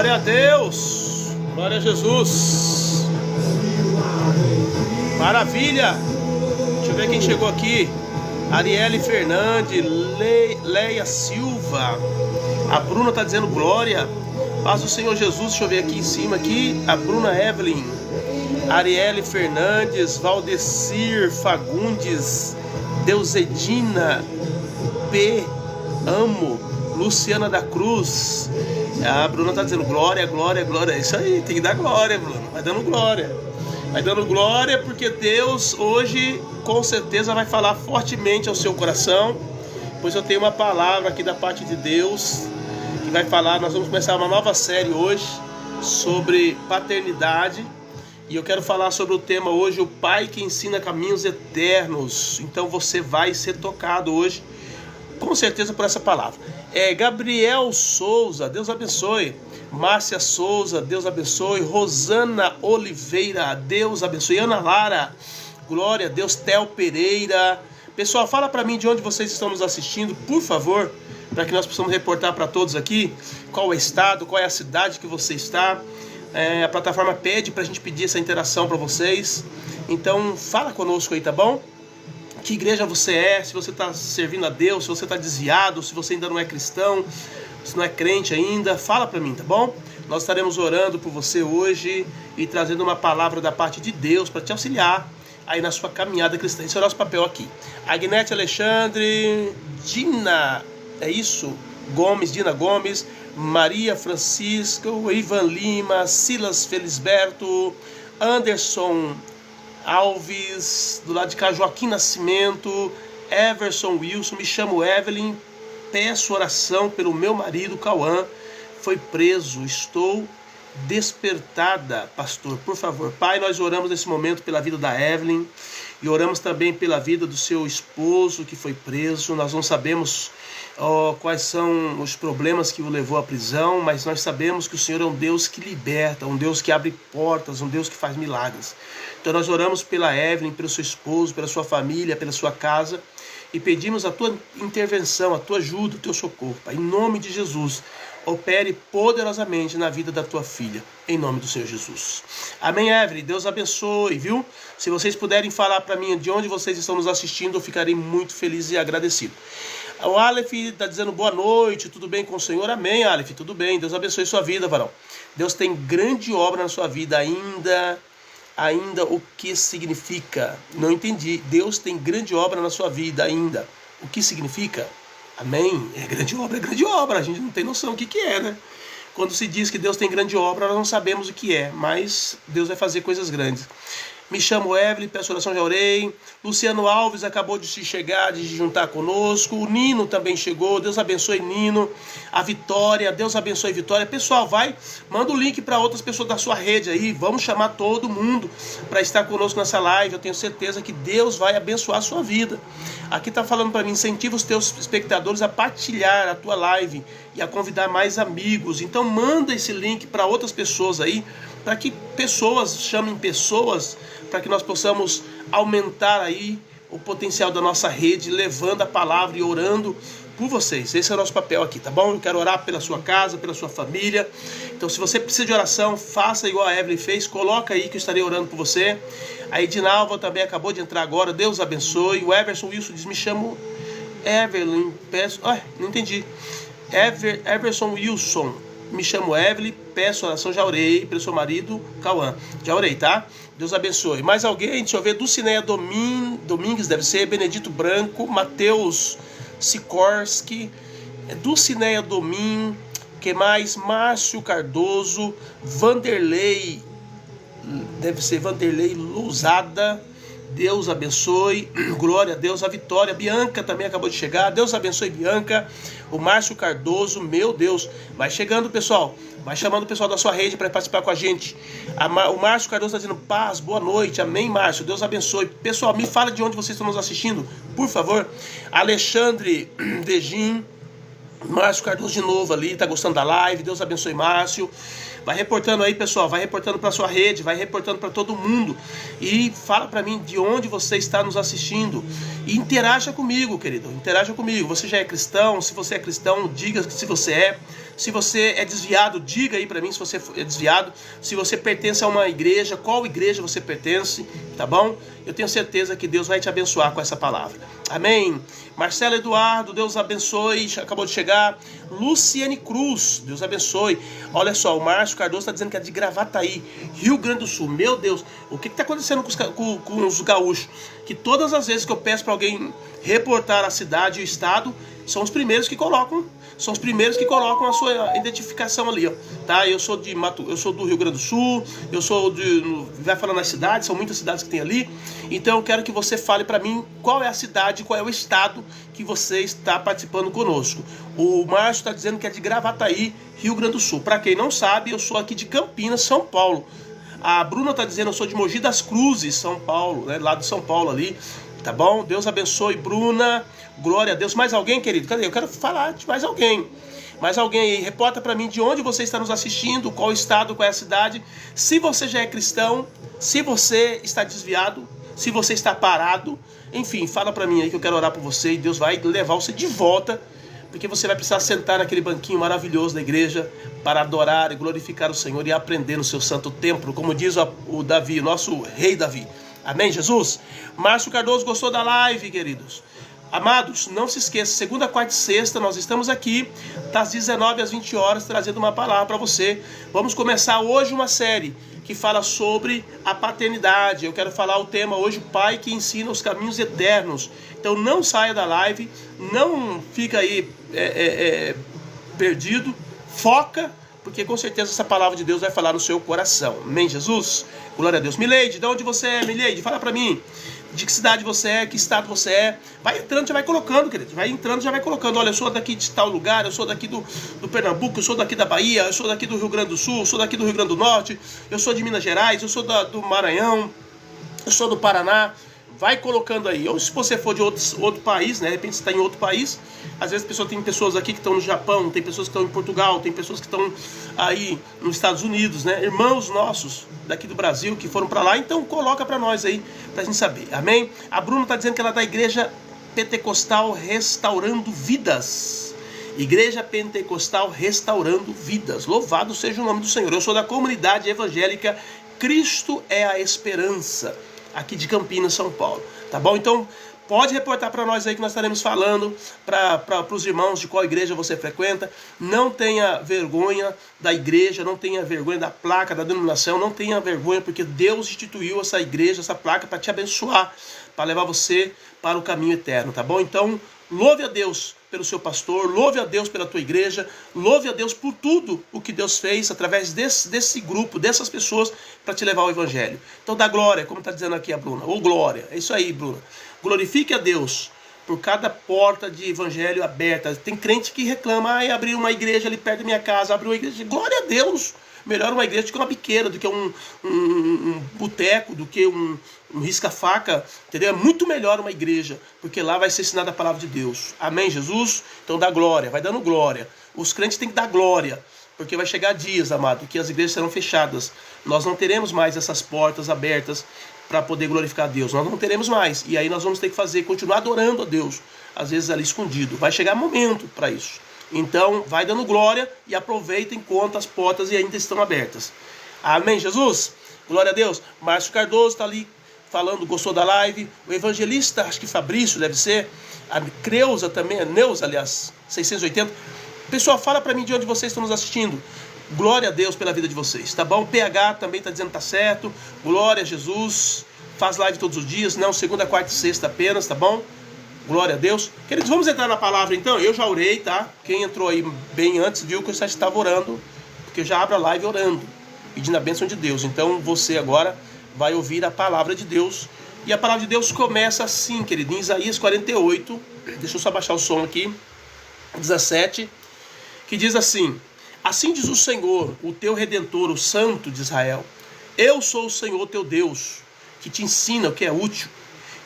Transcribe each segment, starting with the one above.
Glória a Deus, glória a Jesus. Maravilha. Deixa eu ver quem chegou aqui. Arielle Fernandes, Leia Silva. A Bruna tá dizendo glória. Paz do Senhor Jesus. Deixa eu ver aqui em cima aqui. A Bruna Evelyn, Arielle Fernandes, Valdecir Fagundes, Deusedina P. Amo, Luciana da Cruz. A Bruna tá dizendo glória, glória, glória. É isso aí, tem que dar glória, Bruna. Vai dando glória. Vai dando glória porque Deus hoje com certeza vai falar fortemente ao seu coração. Pois eu tenho uma palavra aqui da parte de Deus que vai falar. Nós vamos começar uma nova série hoje sobre paternidade. E eu quero falar sobre o tema hoje, o Pai que ensina caminhos eternos. Então você vai ser tocado hoje, com certeza, por essa palavra. Gabriel Souza, Deus abençoe. Márcia Souza, Deus abençoe. Rosana Oliveira, Deus abençoe. Ana Lara, glória a Deus. Theo Pereira. Pessoal, fala para mim de onde vocês estão nos assistindo, por favor, para que nós possamos reportar para todos aqui qual é o estado, qual é a cidade que você está. A plataforma pede para a gente pedir essa interação para vocês. Então fala conosco aí, tá bom? Que igreja você é, se você está servindo a Deus, se você está desviado, se você ainda não é cristão, se não é crente ainda, fala para mim, tá bom? Nós estaremos orando por você hoje e trazendo uma palavra da parte de Deus para te auxiliar aí na sua caminhada cristã. Esse é o nosso papel aqui. Agnete Alexandre, Dina, é isso? Gomes, Dina Gomes, Maria Francisco, Ivan Lima, Silas Felisberto, Anderson Alves, do lado de cá, Joaquim Nascimento, Everson Wilson. Me chamo Evelyn, peço oração pelo meu marido Cauã, foi preso, estou despertada, pastor, por favor. Pai, nós oramos nesse momento pela vida da Evelyn e oramos também pela vida do seu esposo que foi preso. Nós não sabemos quais são os problemas que o levou à prisão, mas nós sabemos que o Senhor é um Deus que liberta, um Deus que abre portas, um Deus que faz milagres. Então nós oramos pela Evelyn, pelo seu esposo, pela sua família, pela sua casa e pedimos a tua intervenção, a tua ajuda, o teu socorro. Pai, em nome de Jesus, opere poderosamente na vida da tua filha, em nome do Senhor Jesus. Amém, Evelyn? Deus abençoe, viu? Se vocês puderem falar para mim de onde vocês estão nos assistindo, eu ficarei muito feliz e agradecido. O Aleph está dizendo boa noite, tudo bem com o Senhor? Amém, Aleph, tudo bem, Deus abençoe sua vida, varão. Deus tem grande obra na sua vida ainda o que significa? Não entendi. Deus tem grande obra na sua vida ainda. O que significa? Amém? É grande obra, a gente não tem noção o que é, né? Quando se diz que Deus tem grande obra, nós não sabemos o que é, mas Deus vai fazer coisas grandes. Me chamo Evelyn, peço oração, já orei. Luciano Alves acabou de se chegar, de juntar conosco. O Nino também chegou, Deus abençoe Nino. A Vitória, Deus abençoe Vitória. Pessoal, manda o link para outras pessoas da sua rede aí. Vamos chamar todo mundo para estar conosco nessa live. Eu tenho certeza que Deus vai abençoar a sua vida. Aqui está falando para mim, incentiva os teus espectadores a partilhar a tua live e a convidar mais amigos. Então manda esse link para outras pessoas aí, para que pessoas chamem pessoas, para que nós possamos aumentar aí o potencial da nossa rede, levando a palavra e orando por vocês. Esse é o nosso papel aqui, tá bom? Eu quero orar pela sua casa, pela sua família. Então, se você precisa de oração, faça igual a Evelyn fez, coloca aí que eu estarei orando por você. A Edinalva também acabou de entrar agora, Deus abençoe. O Everson Wilson diz, me chamo Evelyn, peço... não entendi. Everson Wilson, me chamo Evelyn, peço oração, já orei pelo seu marido, Cauã. Já orei, tá? Deus abençoe. Mais alguém? Deixa eu ver. Dulcineia Domingues, deve ser. Benedito Branco, Matheus Sikorski, Dulcineia Domingues, que mais? Márcio Cardoso, Vanderlei, deve ser Vanderlei Lousada. Deus abençoe, glória a Deus. A Vitória, Bianca também acabou de chegar, Deus abençoe Bianca. O Márcio Cardoso, meu Deus, vai chegando pessoal, vai chamando o pessoal da sua rede para participar com a gente. O Márcio Cardoso está dizendo paz, boa noite, amém Márcio, Deus abençoe. Pessoal, me fala de onde vocês estão nos assistindo, por favor. Alexandre Degin, Márcio Cardoso de novo ali, tá gostando da live, Deus abençoe Márcio. Vai reportando aí, pessoal, vai reportando para sua rede, vai reportando para todo mundo. E fala para mim de onde você está nos assistindo. E interaja comigo, querido, interaja comigo. Você já é cristão? Se você é cristão, diga se você é. Se você é desviado, diga aí para mim se você é desviado. Se você pertence a uma igreja, qual igreja você pertence, tá bom? Eu tenho certeza que Deus vai te abençoar com essa palavra. Amém. Marcelo Eduardo, Deus abençoe, acabou de chegar. Luciane Cruz, Deus abençoe. Olha só, o Márcio Cardoso está dizendo que é de Gravataí, Rio Grande do Sul. Meu Deus, o que está acontecendo com os gaúchos? Que todas as vezes que eu peço para alguém reportar a cidade e o estado, são os primeiros que colocam. São os primeiros que colocam a sua identificação ali, ó, tá? Eu sou do Rio Grande do Sul, vai falando nas cidades, são muitas cidades que tem ali. Então eu quero que você fale para mim qual é a cidade, qual é o estado que você está participando conosco. O Márcio está dizendo que é de Gravataí, Rio Grande do Sul. Para quem não sabe, eu sou aqui de Campinas, São Paulo. A Bruna está dizendo, eu sou de Mogi das Cruzes, São Paulo, né? Lá de São Paulo ali. Tá bom? Deus abençoe, Bruna. Glória a Deus. Mais alguém, querido? Cadê? Eu quero falar de mais alguém. Mais alguém aí. Reporta para mim de onde você está nos assistindo, qual estado, qual é a cidade. Se você já é cristão, se você está desviado, se você está parado. Enfim, fala para mim aí que eu quero orar por você e Deus vai levar você de volta, porque você vai precisar sentar naquele banquinho maravilhoso da igreja para adorar e glorificar o Senhor e aprender no seu santo templo, como diz o Davi, nosso rei Davi. Amém, Jesus? Márcio Cardoso, gostou da live, queridos? Amados, não se esqueça, segunda, quarta e sexta nós estamos aqui, das 19 às 20 horas, trazendo uma palavra para você. Vamos começar hoje uma série que fala sobre a paternidade. Eu quero falar o tema hoje, o pai que ensina os caminhos eternos. Então não saia da live, não fica aí perdido, foca, porque com certeza essa palavra de Deus vai falar no seu coração. Amém, Jesus? Glória a Deus. Mileide, de onde você é, Mileide? Fala pra mim. De que cidade você é, que estado você é. Vai entrando, já vai colocando, querido. Vai entrando, já vai colocando. Olha, eu sou daqui de tal lugar, eu sou daqui do Pernambuco, eu sou daqui da Bahia, eu sou daqui do Rio Grande do Sul, eu sou daqui do Rio Grande do Norte, eu sou de Minas Gerais, eu sou do Maranhão, eu sou do Paraná. Vai colocando aí. Ou se você for de outro país, né? De repente você está em outro país. Às vezes tem pessoas aqui que estão no Japão, tem pessoas que estão em Portugal, tem pessoas que estão aí nos Estados Unidos, né? Irmãos nossos daqui do Brasil que foram para lá. Então coloca para nós aí, para a gente saber. Amém? A Bruna está dizendo que ela é da Igreja Pentecostal Restaurando Vidas. Igreja Pentecostal Restaurando Vidas. Louvado seja o nome do Senhor. Eu sou da comunidade evangélica Cristo é a Esperança, aqui de Campinas, São Paulo, tá bom? Então, pode reportar para nós aí que nós estaremos falando para os irmãos de qual igreja você frequenta. Não tenha vergonha da igreja, não tenha vergonha da placa, da denominação, não tenha vergonha, porque Deus instituiu essa igreja, essa placa para te abençoar, para levar você para o caminho eterno, tá bom? Então, louve a Deus pelo seu pastor, louve a Deus pela tua igreja, louve a Deus por tudo o que Deus fez através desse grupo, dessas pessoas, para te levar ao evangelho. Então dá glória, como está dizendo aqui a Bruna, ou glória, é isso aí, Bruna. Glorifique a Deus por cada porta de evangelho aberta. Tem crente que reclama, abrir uma igreja ali perto da minha casa, abriu uma igreja. Glória a Deus! Melhor uma igreja do que uma biqueira, do que um boteco, do que um risca-faca, entendeu? É muito melhor uma igreja, porque lá vai ser ensinada a palavra de Deus. Amém, Jesus? Então dá glória, vai dando glória. Os crentes têm que dar glória, porque vai chegar dias, amado, que as igrejas serão fechadas. Nós não teremos mais essas portas abertas para poder glorificar a Deus. Nós não teremos mais. E aí nós vamos ter que continuar adorando a Deus, às vezes ali escondido. Vai chegar momento para isso. Então, vai dando glória e aproveita enquanto as portas ainda estão abertas. Amém, Jesus? Glória a Deus. Márcio Cardoso está ali falando, gostou da live. O evangelista, acho que Fabrício deve ser. A Creuza também, a Neuza, aliás, 680. Pessoal, fala para mim de onde vocês estão nos assistindo. Glória a Deus pela vida de vocês, tá bom? PH também está dizendo que tá certo. Glória a Jesus. Faz live todos os dias, não, segunda, quarta e sexta apenas, tá bom? Glória a Deus. Queridos, vamos entrar na palavra então. Eu já orei, tá? Quem entrou aí bem antes viu que eu já estava orando, porque eu já abro a live orando, pedindo a bênção de Deus. Então você agora vai ouvir a palavra de Deus. E a palavra de Deus começa assim, querido, em Isaías 48. Deixa eu só baixar o som aqui. 17. Que diz assim: assim diz o Senhor, o teu Redentor, o Santo de Israel. Eu sou o Senhor teu Deus, que te ensina o que é útil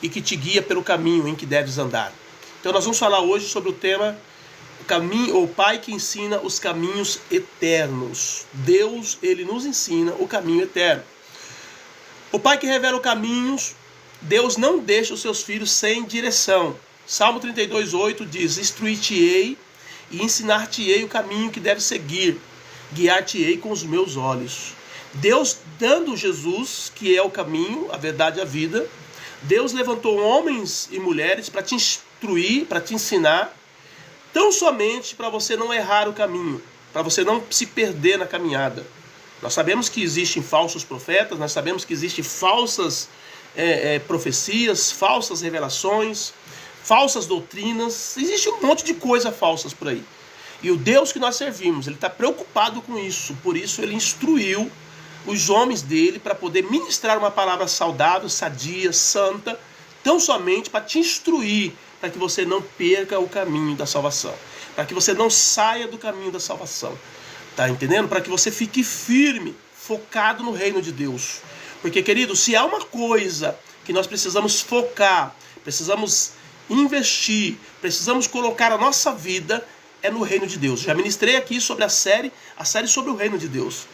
e que te guia pelo caminho em que deves andar. Então nós vamos falar hoje sobre o tema o Pai que ensina os caminhos eternos. Deus, Ele nos ensina o caminho eterno. O Pai que revela os caminhos, Deus não deixa os seus filhos sem direção. Salmo 32:8 diz: instruir-te-ei e ensinar-te-ei o caminho que deves seguir, guiar-te-ei com os meus olhos. Deus dando Jesus, que é o caminho, a verdade e a vida. Deus levantou homens e mulheres para te instruir, para te ensinar, tão somente para você não errar o caminho, para você não se perder na caminhada. Nós sabemos que existem falsos profetas, nós sabemos que existem falsas profecias, falsas revelações, falsas doutrinas, existe um monte de coisa falsas por aí. E o Deus que nós servimos, Ele está preocupado com isso, por isso Ele instruiu os homens dele para poder ministrar uma palavra saudável, sadia, santa, tão somente para te instruir, para que você não perca o caminho da salvação, para que você não saia do caminho da salvação, tá entendendo? Para que você fique firme, focado no reino de Deus. Porque, querido, se há uma coisa que nós precisamos focar, precisamos investir, precisamos colocar a nossa vida, é no reino de Deus. Já ministrei aqui sobre a série sobre o reino de Deus.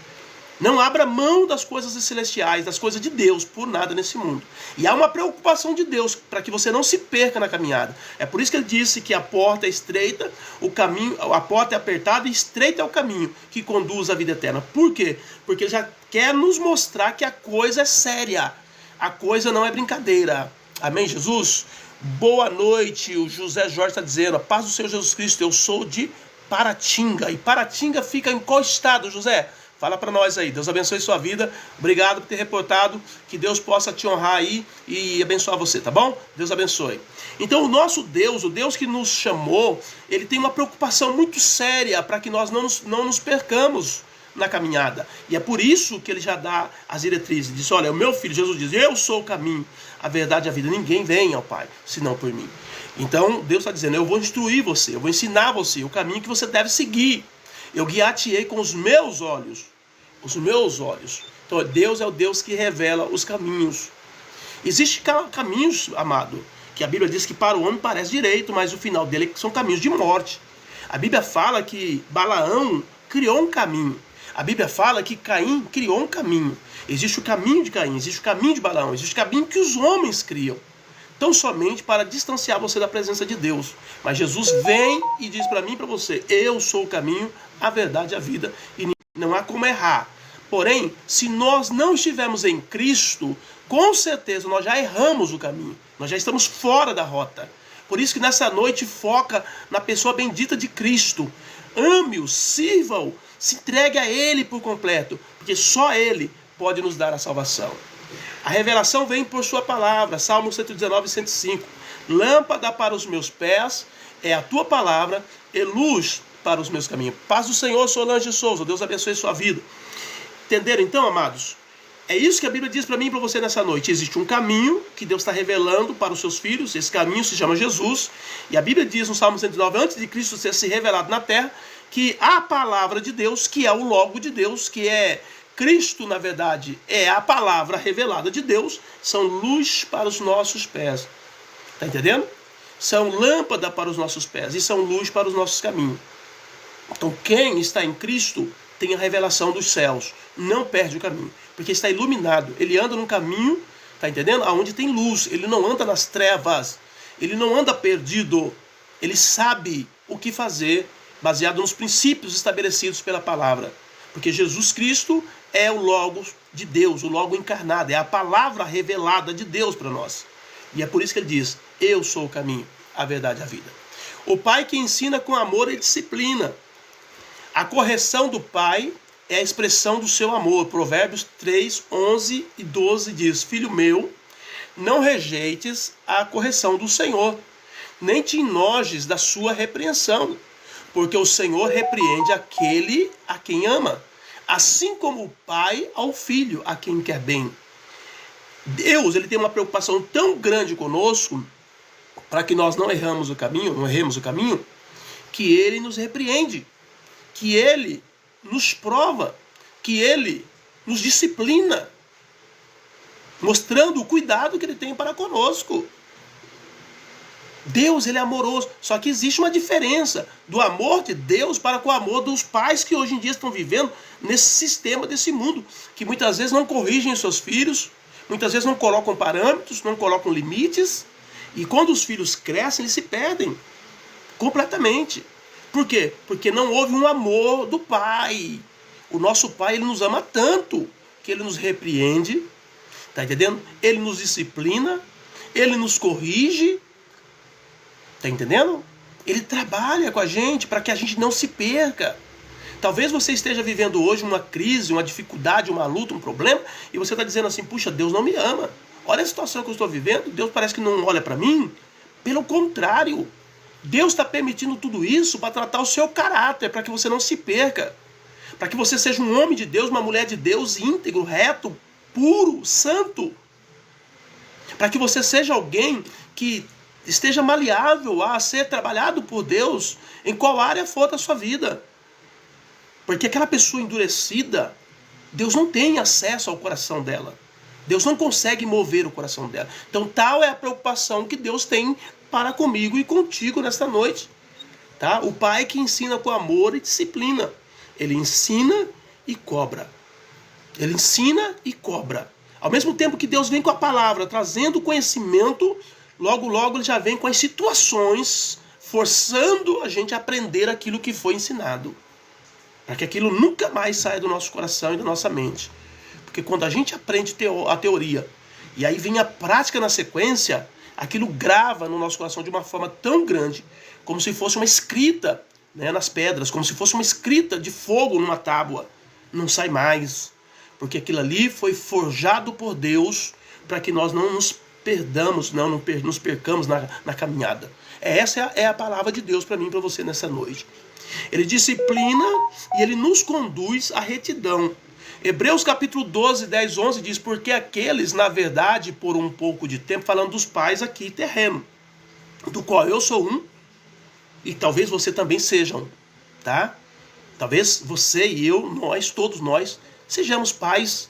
Não abra mão das coisas celestiais, das coisas de Deus, por nada nesse mundo. E há uma preocupação de Deus para que você não se perca na caminhada. É por isso que Ele disse que a porta é estreita, a porta é apertada e estreito é o caminho que conduz à vida eterna. Por quê? Porque Ele já quer nos mostrar que a coisa é séria. A coisa não é brincadeira. Amém, Jesus? Boa noite, o José Jorge está dizendo: a paz do Senhor Jesus Cristo, eu sou de Paratinga. E Paratinga fica em qual estado, José? Fala para nós aí. Deus abençoe sua vida. Obrigado por ter reportado. Que Deus possa te honrar aí e abençoar você, tá bom? Deus abençoe. Então o nosso Deus, o Deus que nos chamou, Ele tem uma preocupação muito séria para que nós não nos percamos na caminhada. E é por isso que Ele já dá as diretrizes. Diz: olha, o meu filho, Jesus diz: eu sou o caminho, a verdade e a vida. Ninguém vem ao Pai, senão por mim. Então Deus está dizendo: eu vou instruir você, eu vou ensinar você o caminho que você deve seguir. Eu guiar-te-ei com os meus olhos. Os meus olhos. Então Deus é o Deus que revela os caminhos. Existem caminhos, amado, que a Bíblia diz que para o homem parece direito, mas o final dele são caminhos de morte. A Bíblia fala que Balaão criou um caminho. A Bíblia fala que Caim criou um caminho. Existe o caminho de Caim, existe o caminho de Balaão, existe o caminho que os homens criam. Tão somente para distanciar você da presença de Deus. Mas Jesus vem e diz para mim e para você: eu sou o caminho, a verdade e a vida, e não há como errar. Porém, se nós não estivermos em Cristo, com certeza nós já erramos o caminho. Nós já estamos fora da rota. Por isso que nessa noite foca na pessoa bendita de Cristo. Ame-o, sirva-o, se entregue a Ele por completo, porque só Ele pode nos dar a salvação. A revelação vem por sua palavra, Salmo 119, 105. Lâmpada para os meus pés é a tua palavra e luz para os meus caminhos. Paz do Senhor, Solange de Souza. Deus abençoe sua vida. Entenderam então, amados? É isso que a Bíblia diz para mim e para você nessa noite. Existe um caminho que Deus está revelando para os seus filhos. Esse caminho se chama Jesus. E a Bíblia diz no Salmo 109, antes de Cristo ter se revelado na terra, que a palavra de Deus, que é o Logo de Deus, que é Cristo, na verdade, é a palavra revelada de Deus, são luz para os nossos pés. Está entendendo? São lâmpada para os nossos pés e são luz para os nossos caminhos. Então quem está em Cristo tem a revelação dos céus, não perde o caminho, porque está iluminado, ele anda num caminho, tá entendendo? Aonde tem luz, ele não anda nas trevas, ele não anda perdido, ele sabe o que fazer, baseado nos princípios estabelecidos pela palavra, porque Jesus Cristo é o Logo de Deus, o Logo encarnado, é a palavra revelada de Deus para nós, e é por isso que ele diz, eu sou o caminho, a verdade e a vida. O pai que ensina com amor e disciplina. A correção do pai é a expressão do seu amor. Provérbios 3, 11 e 12 diz, filho meu, não rejeites a correção do Senhor, nem te enojes da sua repreensão, porque o Senhor repreende aquele a quem ama, assim como o pai ao filho a quem quer bem. Deus, ele tem uma preocupação tão grande conosco, para que nós não erremos o caminho, que ele nos repreende, que ele nos prova, que ele nos disciplina, mostrando o cuidado que ele tem para conosco. Deus, ele é amoroso, só que existe uma diferença do amor de Deus para com o amor dos pais que hoje em dia estão vivendo nesse sistema desse mundo, que muitas vezes não corrigem seus filhos, muitas vezes não colocam parâmetros, não colocam limites, e quando os filhos crescem, eles se perdem completamente. Por quê? Porque não houve um amor do pai. O nosso pai, ele nos ama tanto que ele nos repreende, tá entendendo? Ele nos disciplina, ele nos corrige, tá entendendo? Ele trabalha com a gente para que a gente não se perca. Talvez você esteja vivendo hoje uma crise, uma dificuldade, uma luta, um problema, e você está dizendo assim, puxa, Deus não me ama. Olha a situação que eu estou vivendo, Deus parece que não olha para mim. Pelo contrário, Deus está permitindo tudo isso para tratar o seu caráter, para que você não se perca, para que você seja um homem de Deus, uma mulher de Deus, íntegro, reto, puro, santo, para que você seja alguém que esteja maleável a ser trabalhado por Deus em qual área for da sua vida, porque aquela pessoa endurecida, Deus não tem acesso ao coração dela, Deus não consegue mover o coração dela. Então tal é a preocupação que Deus tem para comigo e contigo nesta noite, tá? O pai que ensina com amor e disciplina, ele ensina e cobra, ele ensina e cobra, ao mesmo tempo que Deus vem com a palavra, trazendo conhecimento, logo logo ele já vem com as situações, forçando a gente a aprender aquilo que foi ensinado, para que aquilo nunca mais saia do nosso coração e da nossa mente, porque quando a gente aprende a teoria, e aí vem a prática na sequência, aquilo grava no nosso coração de uma forma tão grande, como se fosse uma escrita, né, nas pedras, como se fosse uma escrita de fogo numa tábua. Não sai mais, porque aquilo ali foi forjado por Deus para que nós não nos perdamos, não nos percamos na caminhada. Essa é a palavra de Deus para mim e para você nessa noite. Ele disciplina e ele nos conduz à retidão. Hebreus capítulo 12, 10, 11 diz, porque aqueles, na verdade, por um pouco de tempo, falando dos pais aqui terreno, do qual eu sou um, e talvez você também seja um, tá? Talvez você e eu, nós, todos nós, sejamos pais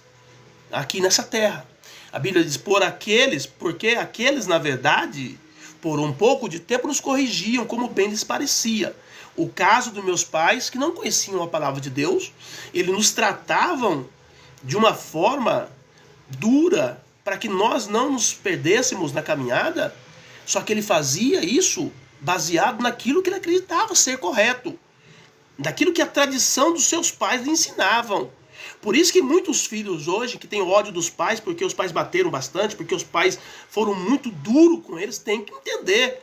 aqui nessa terra. A Bíblia diz, porque aqueles, na verdade, por um pouco de tempo nos corrigiam, como bem lhes parecia. O caso dos meus pais, que não conheciam a palavra de Deus, eles nos tratavam de uma forma dura, para que nós não nos perdêssemos na caminhada, só que ele fazia isso baseado naquilo que ele acreditava ser correto, daquilo que a tradição dos seus pais lhe ensinavam. Por isso que muitos filhos hoje, que têm ódio dos pais, porque os pais bateram bastante, porque os pais foram muito duros com eles, têm que entender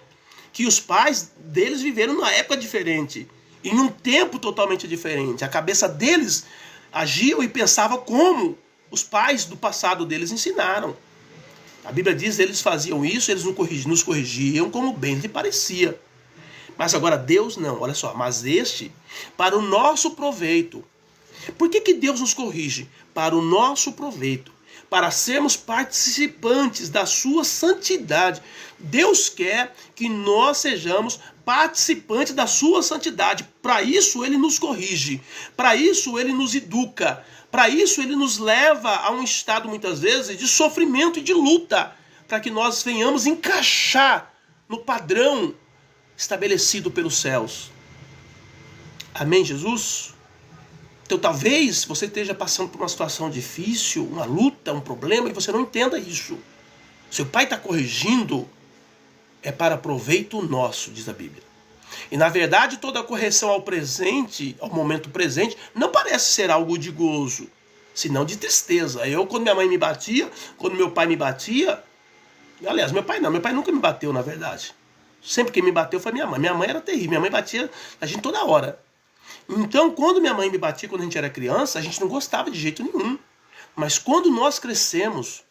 que os pais deles viveram numa época diferente, em um tempo totalmente diferente. A cabeça deles agiam e pensava como os pais do passado deles ensinaram. A Bíblia diz, eles faziam isso, eles nos corrigiam como bem lhe parecia. Mas agora Deus não, olha só, mas este para o nosso proveito. Por que Deus nos corrige? Para o nosso proveito, para sermos participantes da sua santidade. Deus quer que nós sejamos participantes da sua santidade. Para isso ele nos corrige, para isso ele nos educa, para isso ele nos leva a um estado muitas vezes de sofrimento e de luta, para que nós venhamos encaixar no padrão estabelecido pelos céus. Amém, Jesus? Então talvez você esteja passando por uma situação difícil, uma luta, um problema, e você não entenda isso. Seu pai está corrigindo, é para proveito nosso, diz a Bíblia. E na verdade toda a correção ao presente, ao momento presente, não parece ser algo de gozo, senão de tristeza. Quando minha mãe me batia, quando meu pai me batia, aliás, meu pai nunca me bateu, na verdade. Sempre quem me bateu foi minha mãe. Minha mãe era terrível, minha mãe batia a gente toda hora. Então, quando minha mãe me batia quando a gente era criança, a gente não gostava de jeito nenhum. Mas quando nós crescemos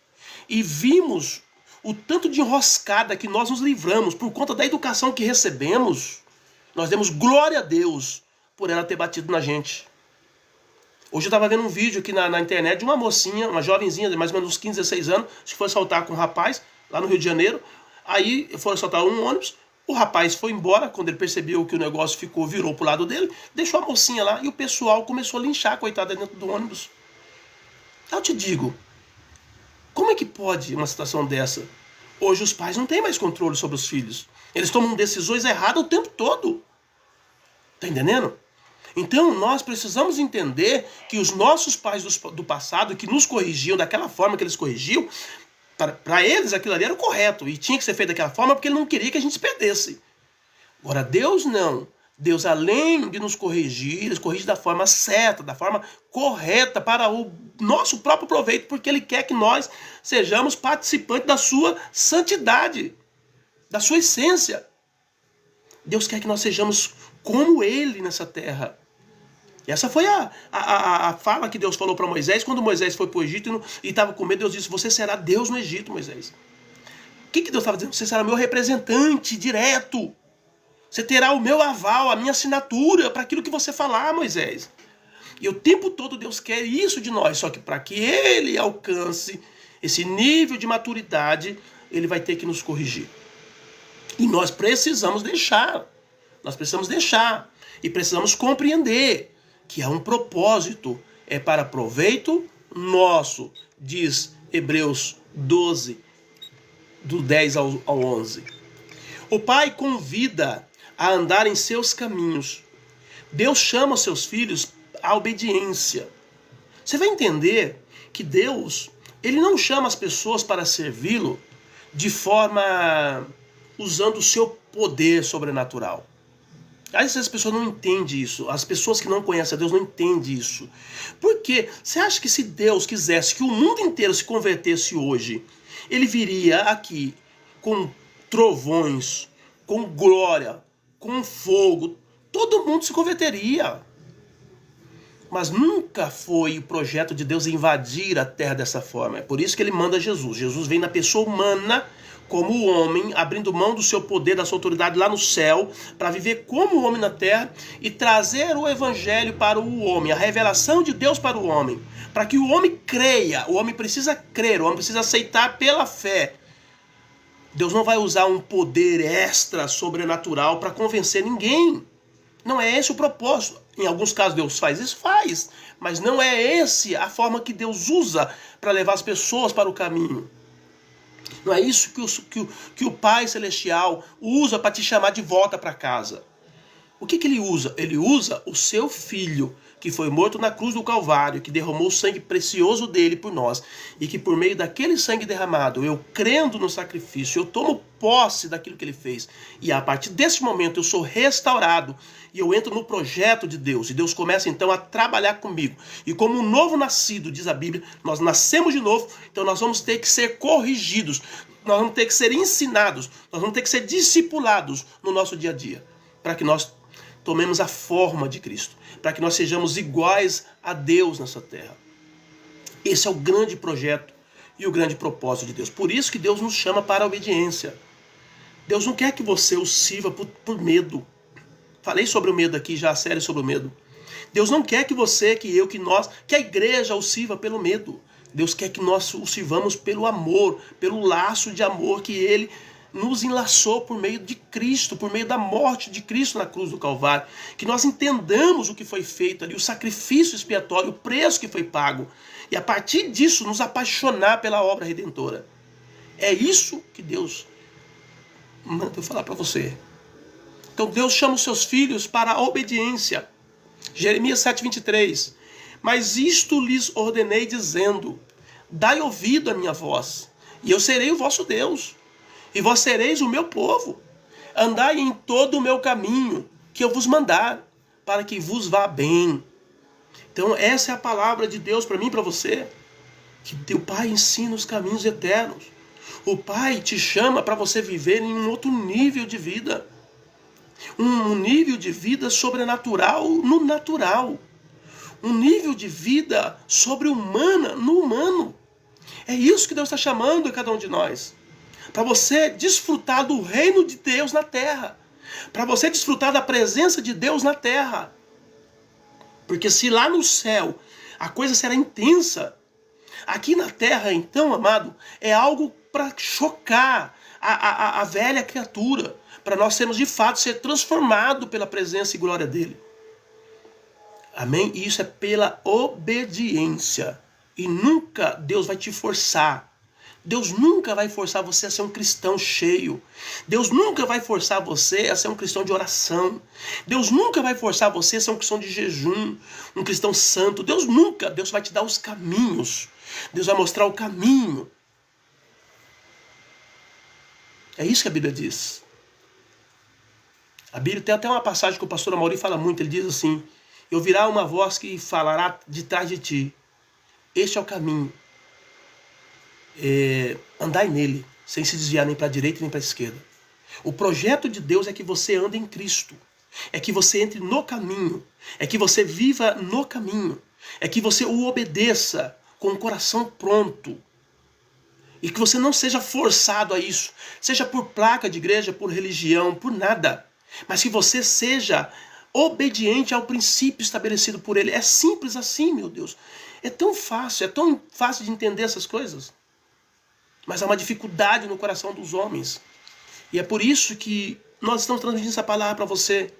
e vimos o tanto de enroscada que nós nos livramos por conta da educação que recebemos, nós demos glória a Deus por ela ter batido na gente. Hoje eu estava vendo um vídeo aqui na internet de uma mocinha, uma jovenzinha de mais ou menos uns 15, 16 anos, que foi assaltar com um rapaz lá no Rio de Janeiro. Aí foram assaltar um ônibus. O rapaz foi embora, quando ele percebeu que o negócio virou pro lado dele, deixou a mocinha lá e o pessoal começou a linchar a coitada dentro do ônibus. Eu te digo, como é que pode uma situação dessa? Hoje os pais não têm mais controle sobre os filhos. Eles tomam decisões erradas o tempo todo. Tá entendendo? Então nós precisamos entender que os nossos pais do passado, que nos corrigiam daquela forma que eles corrigiam, para eles aquilo ali era o correto e tinha que ser feito daquela forma porque ele não queria que a gente se perdesse. Agora Deus não. Deus, além de nos corrigir, ele corrige da forma certa, da forma correta para o nosso próprio proveito, porque ele quer que nós sejamos participantes da sua santidade, da sua essência. Deus quer que nós sejamos como ele nessa terra. E essa foi a fala que Deus falou para Moisés quando Moisés foi para o Egito e estava com medo. Deus disse, você será Deus no Egito, Moisés. O que Deus estava dizendo? Você será meu representante direto. Você terá o meu aval, a minha assinatura para aquilo que você falar, Moisés. E o tempo todo Deus quer isso de nós. Só que para que ele alcance esse nível de maturidade, ele vai ter que nos corrigir. E nós precisamos deixar. Nós precisamos deixar. E precisamos compreender que há um propósito, é para proveito nosso, diz Hebreus 12, do 10 ao 11. O Pai convida a andar em seus caminhos. Deus chama seus filhos à obediência. Você vai entender que Deus, ele não chama as pessoas para servi-lo de forma usando o seu poder sobrenatural. Às vezes as pessoas não entendem isso. As pessoas que não conhecem a Deus não entendem isso. Por quê? Você acha que se Deus quisesse que o mundo inteiro se convertesse hoje, ele viria aqui com trovões, com glória, com fogo, todo mundo se converteria. Mas nunca foi o projeto de Deus invadir a terra dessa forma. É por isso que ele manda Jesus. Jesus vem na pessoa humana, como homem, abrindo mão do seu poder, da sua autoridade lá no céu, para viver como homem na terra e trazer o evangelho para o homem, a revelação de Deus para o homem, para que o homem creia. O homem precisa crer, o homem precisa aceitar pela fé. Deus não vai usar um poder extra, sobrenatural, para convencer ninguém. Não é esse o propósito. Em alguns casos Deus faz isso, faz, mas não é esse a forma que Deus usa para levar as pessoas para o caminho. Não é isso que o Pai Celestial usa para te chamar de volta para casa. O que ele usa? Ele usa o seu Filho, que foi morto na cruz do Calvário, que derramou o sangue precioso dele por nós, e que por meio daquele sangue derramado, eu crendo no sacrifício, eu tomo posse daquilo que ele fez, e a partir desse momento eu sou restaurado, e eu entro no projeto de Deus, e Deus começa então a trabalhar comigo. E como um novo nascido, diz a Bíblia, nós nascemos de novo, então nós vamos ter que ser corrigidos, nós vamos ter que ser ensinados, nós vamos ter que ser discipulados no nosso dia a dia, para que nós tomemos a forma de Cristo, para que nós sejamos iguais a Deus nessa terra. Esse é o grande projeto e o grande propósito de Deus. Por isso que Deus nos chama para a obediência. Deus não quer que você o sirva por medo. Falei sobre o medo aqui, já a série sobre o medo. Deus não quer que você, que a igreja o sirva pelo medo. Deus quer que nós o sirvamos pelo amor, pelo laço de amor que Ele nos enlaçou por meio de Cristo, por meio da morte de Cristo na cruz do Calvário. Que nós entendamos o que foi feito ali, o sacrifício expiatório, o preço que foi pago. E a partir disso nos apaixonar pela obra redentora. É isso que Deus manda eu falar para você. Então Deus chama os seus filhos para a obediência. Jeremias 7:23. Mas isto lhes ordenei dizendo: dai ouvido à minha voz, e eu serei o vosso Deus, e vós sereis o meu povo. Andai em todo o meu caminho, que eu vos mandar, para que vos vá bem. Então essa é a palavra de Deus para mim e para você. Que o Pai ensina os caminhos eternos. O Pai te chama para você viver em um outro nível de vida. Um nível de vida sobrenatural no natural. Um nível de vida sobre-humana no humano. É isso que Deus está chamando a cada um de nós. Para você desfrutar do reino de Deus na terra. Para você desfrutar da presença de Deus na terra. Porque se lá no céu a coisa será intensa, aqui na terra, então, amado, é algo para chocar a velha criatura. Para nós sermos de fato ser transformados pela presença e glória dele. Amém? E isso é pela obediência. E nunca Deus vai te forçar. Deus nunca vai forçar você a ser um cristão cheio. Deus nunca vai forçar você a ser um cristão de oração. Deus nunca vai forçar você a ser um cristão de jejum, um cristão santo. Deus vai te dar os caminhos. Deus vai mostrar o caminho. É isso que a Bíblia diz. A Bíblia tem até uma passagem que o pastor Amaury fala muito. Ele diz assim: e ouvirá uma voz que falará de trás de ti. Este é o caminho. Andai nele, sem se desviar nem para a direita nem para a esquerda. O projeto de Deus é que você ande em Cristo. É que você entre no caminho. É que você viva no caminho. É que você o obedeça com o coração pronto. E que você não seja forçado a isso. Seja por placa de igreja, por religião, por nada. Mas que você seja obediente ao princípio estabelecido por ele. É simples assim, meu Deus. É tão fácil de entender essas coisas. Mas há uma dificuldade no coração dos homens. E é por isso que nós estamos transmitindo essa palavra para você.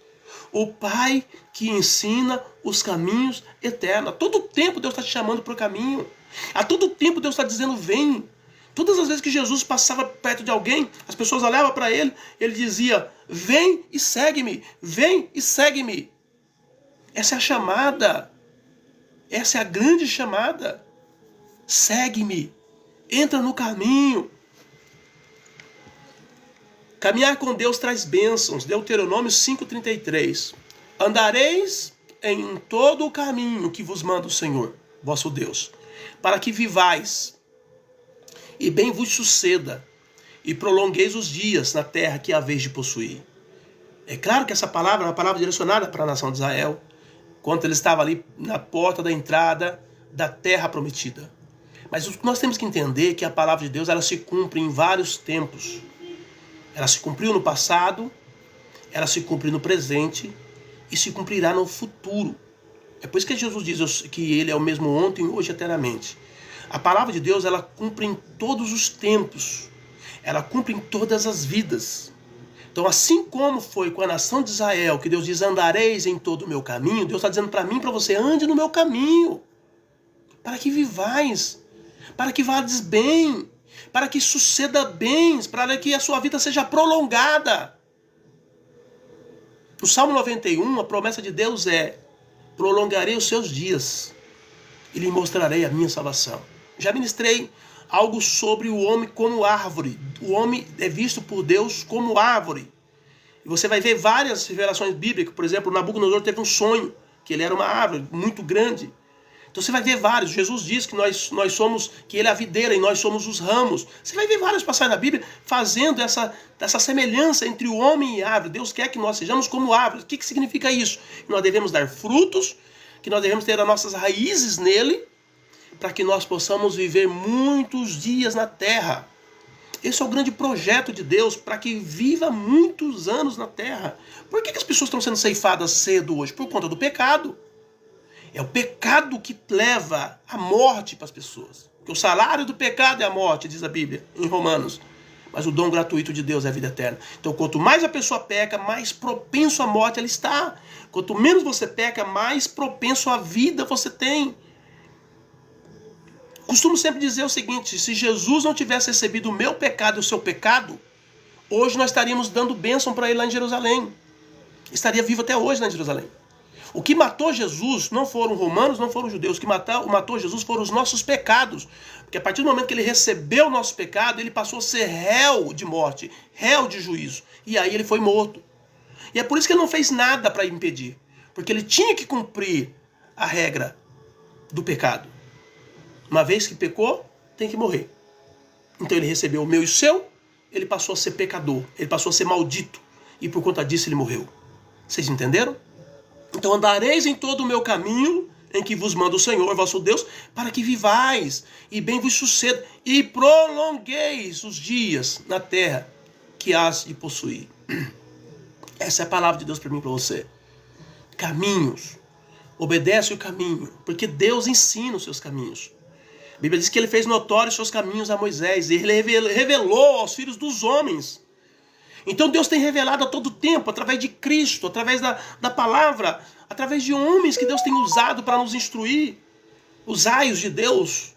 O Pai que ensina os caminhos eternos. A todo tempo Deus está te chamando para o caminho. A todo tempo Deus está dizendo: vem. Todas as vezes que Jesus passava perto de alguém, as pessoas olhavam para ele, ele dizia: vem e segue-me, vem e segue-me. Essa é a chamada, essa é a grande chamada. Segue-me, entra no caminho. Caminhar com Deus traz bênçãos. Deuteronômio 5:33. Andareis em todo o caminho que vos manda o Senhor, vosso Deus, para que vivais e bem vos suceda, e prolongueis os dias na terra que haveis de possuir. É claro que essa palavra é uma palavra direcionada para a nação de Israel, quando ele estava ali na porta da entrada da terra prometida. Mas nós temos que entender que a palavra de Deus ela se cumpre em vários tempos. Ela se cumpriu no passado, ela se cumpre no presente e se cumprirá no futuro. É por isso que Jesus diz que ele é o mesmo ontem, hoje e eternamente. A palavra de Deus, ela cumpre em todos os tempos. Ela cumpre em todas as vidas. Então, assim como foi com a nação de Israel, que Deus diz: andareis em todo o meu caminho, Deus está dizendo para mim e para você: ande no meu caminho, para que vivais, para que vades bem, para que suceda bens, para que a sua vida seja prolongada. No Salmo 91, a promessa de Deus é: prolongarei os seus dias e lhe mostrarei a minha salvação. Já ministrei algo sobre o homem como árvore. O homem é visto por Deus como árvore. E você vai ver várias revelações bíblicas. Por exemplo, Nabucodonosor teve um sonho, que ele era uma árvore muito grande. Então você vai ver vários. Jesus diz que nós somos, que ele é a videira e nós somos os ramos. Você vai ver várias passagens na Bíblia fazendo essa semelhança entre o homem e a árvore. Deus quer que nós sejamos como árvores. O que significa isso? Que nós devemos dar frutos, que nós devemos ter as nossas raízes nele, para que nós possamos viver muitos dias na terra. Esse é o grande projeto de Deus, para que viva muitos anos na terra. Por que as pessoas estão sendo ceifadas cedo hoje? Por conta do pecado. É o pecado que leva a morte para as pessoas. Porque o salário do pecado é a morte, diz a Bíblia, em Romanos. Mas o dom gratuito de Deus é a vida eterna. Então, quanto mais a pessoa peca, mais propenso à morte ela está. Quanto menos você peca, mais propenso à vida você tem. Costumo sempre dizer o seguinte: se Jesus não tivesse recebido o meu pecado e o seu pecado, hoje nós estaríamos dando bênção para ele lá em Jerusalém. Estaria vivo até hoje lá em Jerusalém. O que matou Jesus não foram romanos, não foram judeus. O que matou Jesus foram os nossos pecados. Porque a partir do momento que ele recebeu o nosso pecado, ele passou a ser réu de morte, réu de juízo. E aí ele foi morto. E é por isso que ele não fez nada para impedir. Porque ele tinha que cumprir a regra do pecado. Uma vez que pecou, tem que morrer. Então ele recebeu o meu e o seu, ele passou a ser pecador, ele passou a ser maldito. E por conta disso ele morreu. Vocês entenderam? Então andareis em todo o meu caminho, em que vos manda o Senhor, vosso Deus, para que vivais, e bem vos suceda, e prolongueis os dias na terra que hás de possuir. Essa é a palavra de Deus para mim e para você. Caminhos. Obedece o caminho, porque Deus ensina os seus caminhos. A Bíblia diz que ele fez notórios os seus caminhos a Moisés, e ele revelou aos filhos dos homens. Então Deus tem revelado a todo tempo, através de Cristo, através da palavra, através de homens que Deus tem usado para nos instruir, os aios de Deus,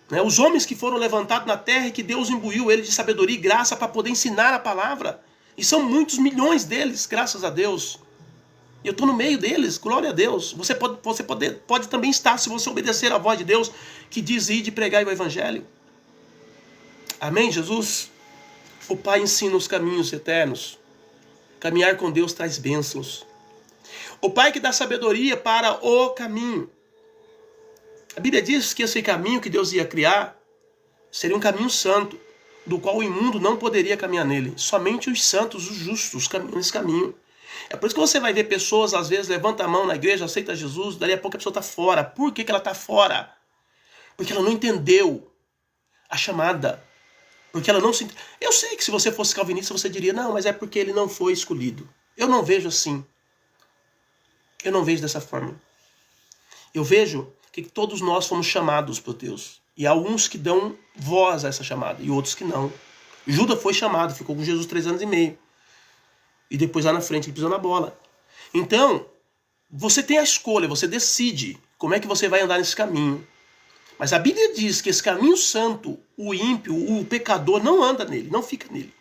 né? Os homens que foram levantados na terra e que Deus imbuiu ele de sabedoria e graça para poder ensinar a palavra. E são muitos milhões deles, graças a Deus. Eu estou no meio deles, glória a Deus. Você pode também estar, se você obedecer à voz de Deus, que diz ir de pregar o evangelho. Amém, Jesus? O Pai ensina os caminhos eternos. Caminhar com Deus traz bênçãos. O Pai que dá sabedoria para o caminho. A Bíblia diz que esse caminho que Deus ia criar seria um caminho santo, do qual o imundo não poderia caminhar nele. Somente os santos, os justos, caminham nesse caminho. É por isso que você vai ver pessoas, às vezes, levanta a mão na igreja, aceita Jesus, dali a pouco a pessoa está fora. Por que ela está fora? Porque ela não entendeu a chamada. Porque ela não se... Eu sei que se você fosse calvinista, você diria, não, mas é porque ele não foi escolhido. Eu não vejo assim. Eu não vejo dessa forma. Eu vejo que todos nós fomos chamados por Deus. E há alguns que dão voz a essa chamada, e outros que não. Judas foi chamado, ficou com Jesus 3 anos e meio. E depois lá na frente ele pisou na bola. Então, você tem a escolha, você decide como é que você vai andar nesse caminho. Mas a Bíblia diz que esse caminho santo, o ímpio, o pecador, não anda nele, não fica nele.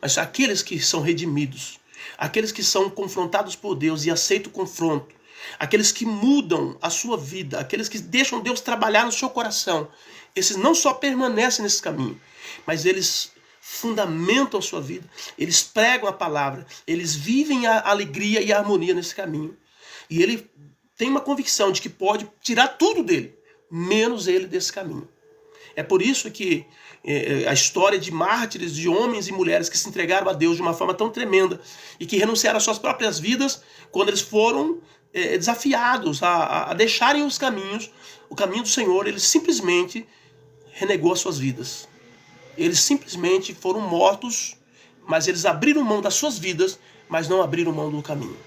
Mas aqueles que são redimidos, aqueles que são confrontados por Deus e aceitam o confronto, aqueles que mudam a sua vida, aqueles que deixam Deus trabalhar no seu coração, esses não só permanecem nesse caminho, mas eles fundamentam a sua vida, eles pregam a palavra, eles vivem a alegria e a harmonia nesse caminho. E ele tem uma convicção de que pode tirar tudo dele, menos ele desse caminho. É por isso que a história de mártires, de homens e mulheres que se entregaram a Deus de uma forma tão tremenda e que renunciaram às suas próprias vidas quando eles foram desafiados a deixarem os caminhos, o caminho do Senhor, eles simplesmente renegou as suas vidas. Eles simplesmente foram mortos, mas eles abriram mão das suas vidas, mas não abriram mão do caminho.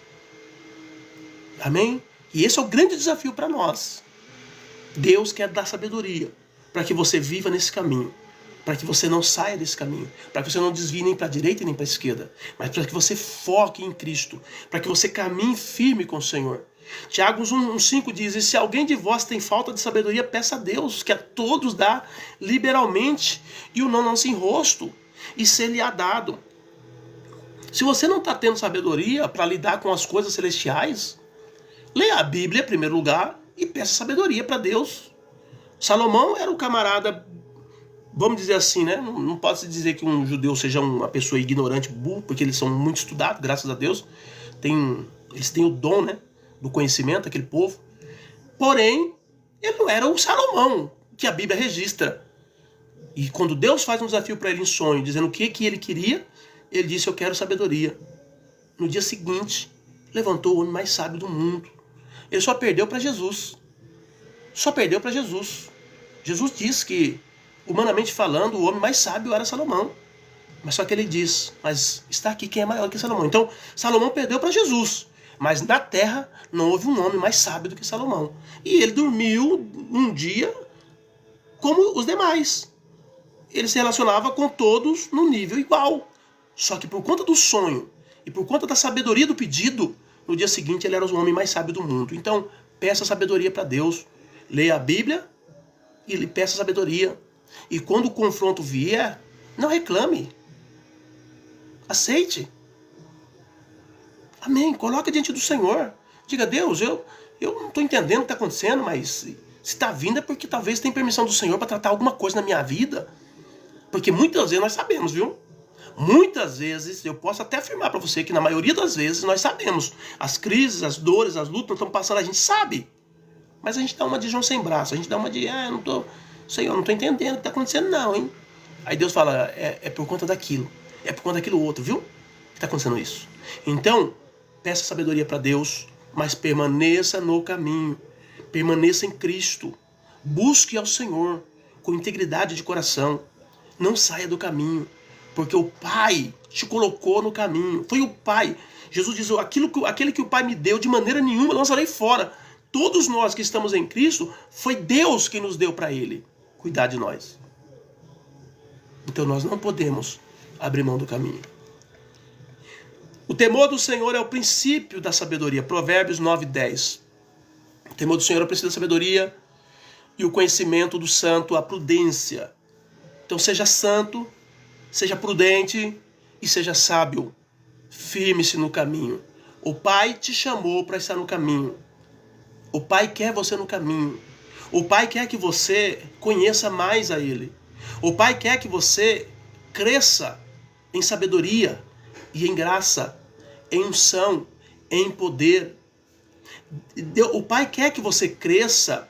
Amém? E esse é o grande desafio para nós. Deus quer dar sabedoria para que você viva nesse caminho, para que você não saia desse caminho, para que você não desvie nem para a direita nem para a esquerda, mas para que você foque em Cristo, para que você caminhe firme com o Senhor. Tiago 1,5 diz, e se alguém de vós tem falta de sabedoria, peça a Deus, que a todos dá liberalmente, e o não se enrosto, e ser-lhe-á dado. Se você não está tendo sabedoria para lidar com as coisas celestiais, leia a Bíblia em primeiro lugar, e peça sabedoria para Deus. Salomão era um camarada, vamos dizer assim, né? Não pode se dizer que um judeu seja uma pessoa ignorante, burro, porque eles são muito estudados, graças a Deus. Eles têm o dom, né, do conhecimento, aquele povo. Porém, ele não era o Salomão que a Bíblia registra. E quando Deus faz um desafio para ele em sonho, dizendo o que ele queria, ele disse, eu quero sabedoria. No dia seguinte, levantou o homem mais sábio do mundo. Ele só perdeu para Jesus. só perdeu para Jesus. Jesus disse que, humanamente falando, o homem mais sábio era Salomão. Mas só que ele diz, mas está aqui quem é maior que Salomão. Então, Salomão perdeu para Jesus. Mas na terra não houve um homem mais sábio do que Salomão. E ele dormiu um dia como os demais. Ele se relacionava com todos no nível igual. Só que por conta do sonho e por conta da sabedoria do pedido, no dia seguinte ele era o homem mais sábio do mundo. Então, peça sabedoria para Deus. Leia a Bíblia e peça sabedoria. E quando o confronto vier, não reclame. Aceite. Amém. Coloque diante do Senhor. Diga, Deus, eu não estou entendendo o que está acontecendo, mas se está vindo é porque talvez tem permissão do Senhor para tratar alguma coisa na minha vida. Porque muitas vezes nós sabemos, viu? Muitas vezes, eu posso até afirmar para você que na maioria das vezes nós sabemos. As crises, as dores, as lutas que estão passando, a gente sabe. Mas a gente dá uma de João sem braço. A gente dá uma de, Senhor, não estou entendendo o que está acontecendo não, hein? Aí Deus fala, é por conta daquilo. É por conta daquilo outro, viu? Que está acontecendo isso. Então, peça sabedoria para Deus, mas permaneça no caminho. Permaneça em Cristo. Busque ao Senhor com integridade de coração. Não saia do caminho, porque o Pai te colocou no caminho. Foi o Pai. Jesus diz, aquele que o Pai me deu, de maneira nenhuma lançarei fora. Todos nós que estamos em Cristo, foi Deus quem nos deu para Ele cuidar de nós. Então nós não podemos abrir mão do caminho. O temor do Senhor é o princípio da sabedoria. Provérbios 9:10. O temor do Senhor é o princípio da sabedoria e o conhecimento do santo, a prudência. Então seja santo, seja prudente e seja sábio. Firme-se no caminho. O Pai te chamou para estar no caminho. O Pai quer você no caminho. O Pai quer que você conheça mais a Ele. O Pai quer que você cresça em sabedoria e em graça, em unção, em poder. O Pai quer que você cresça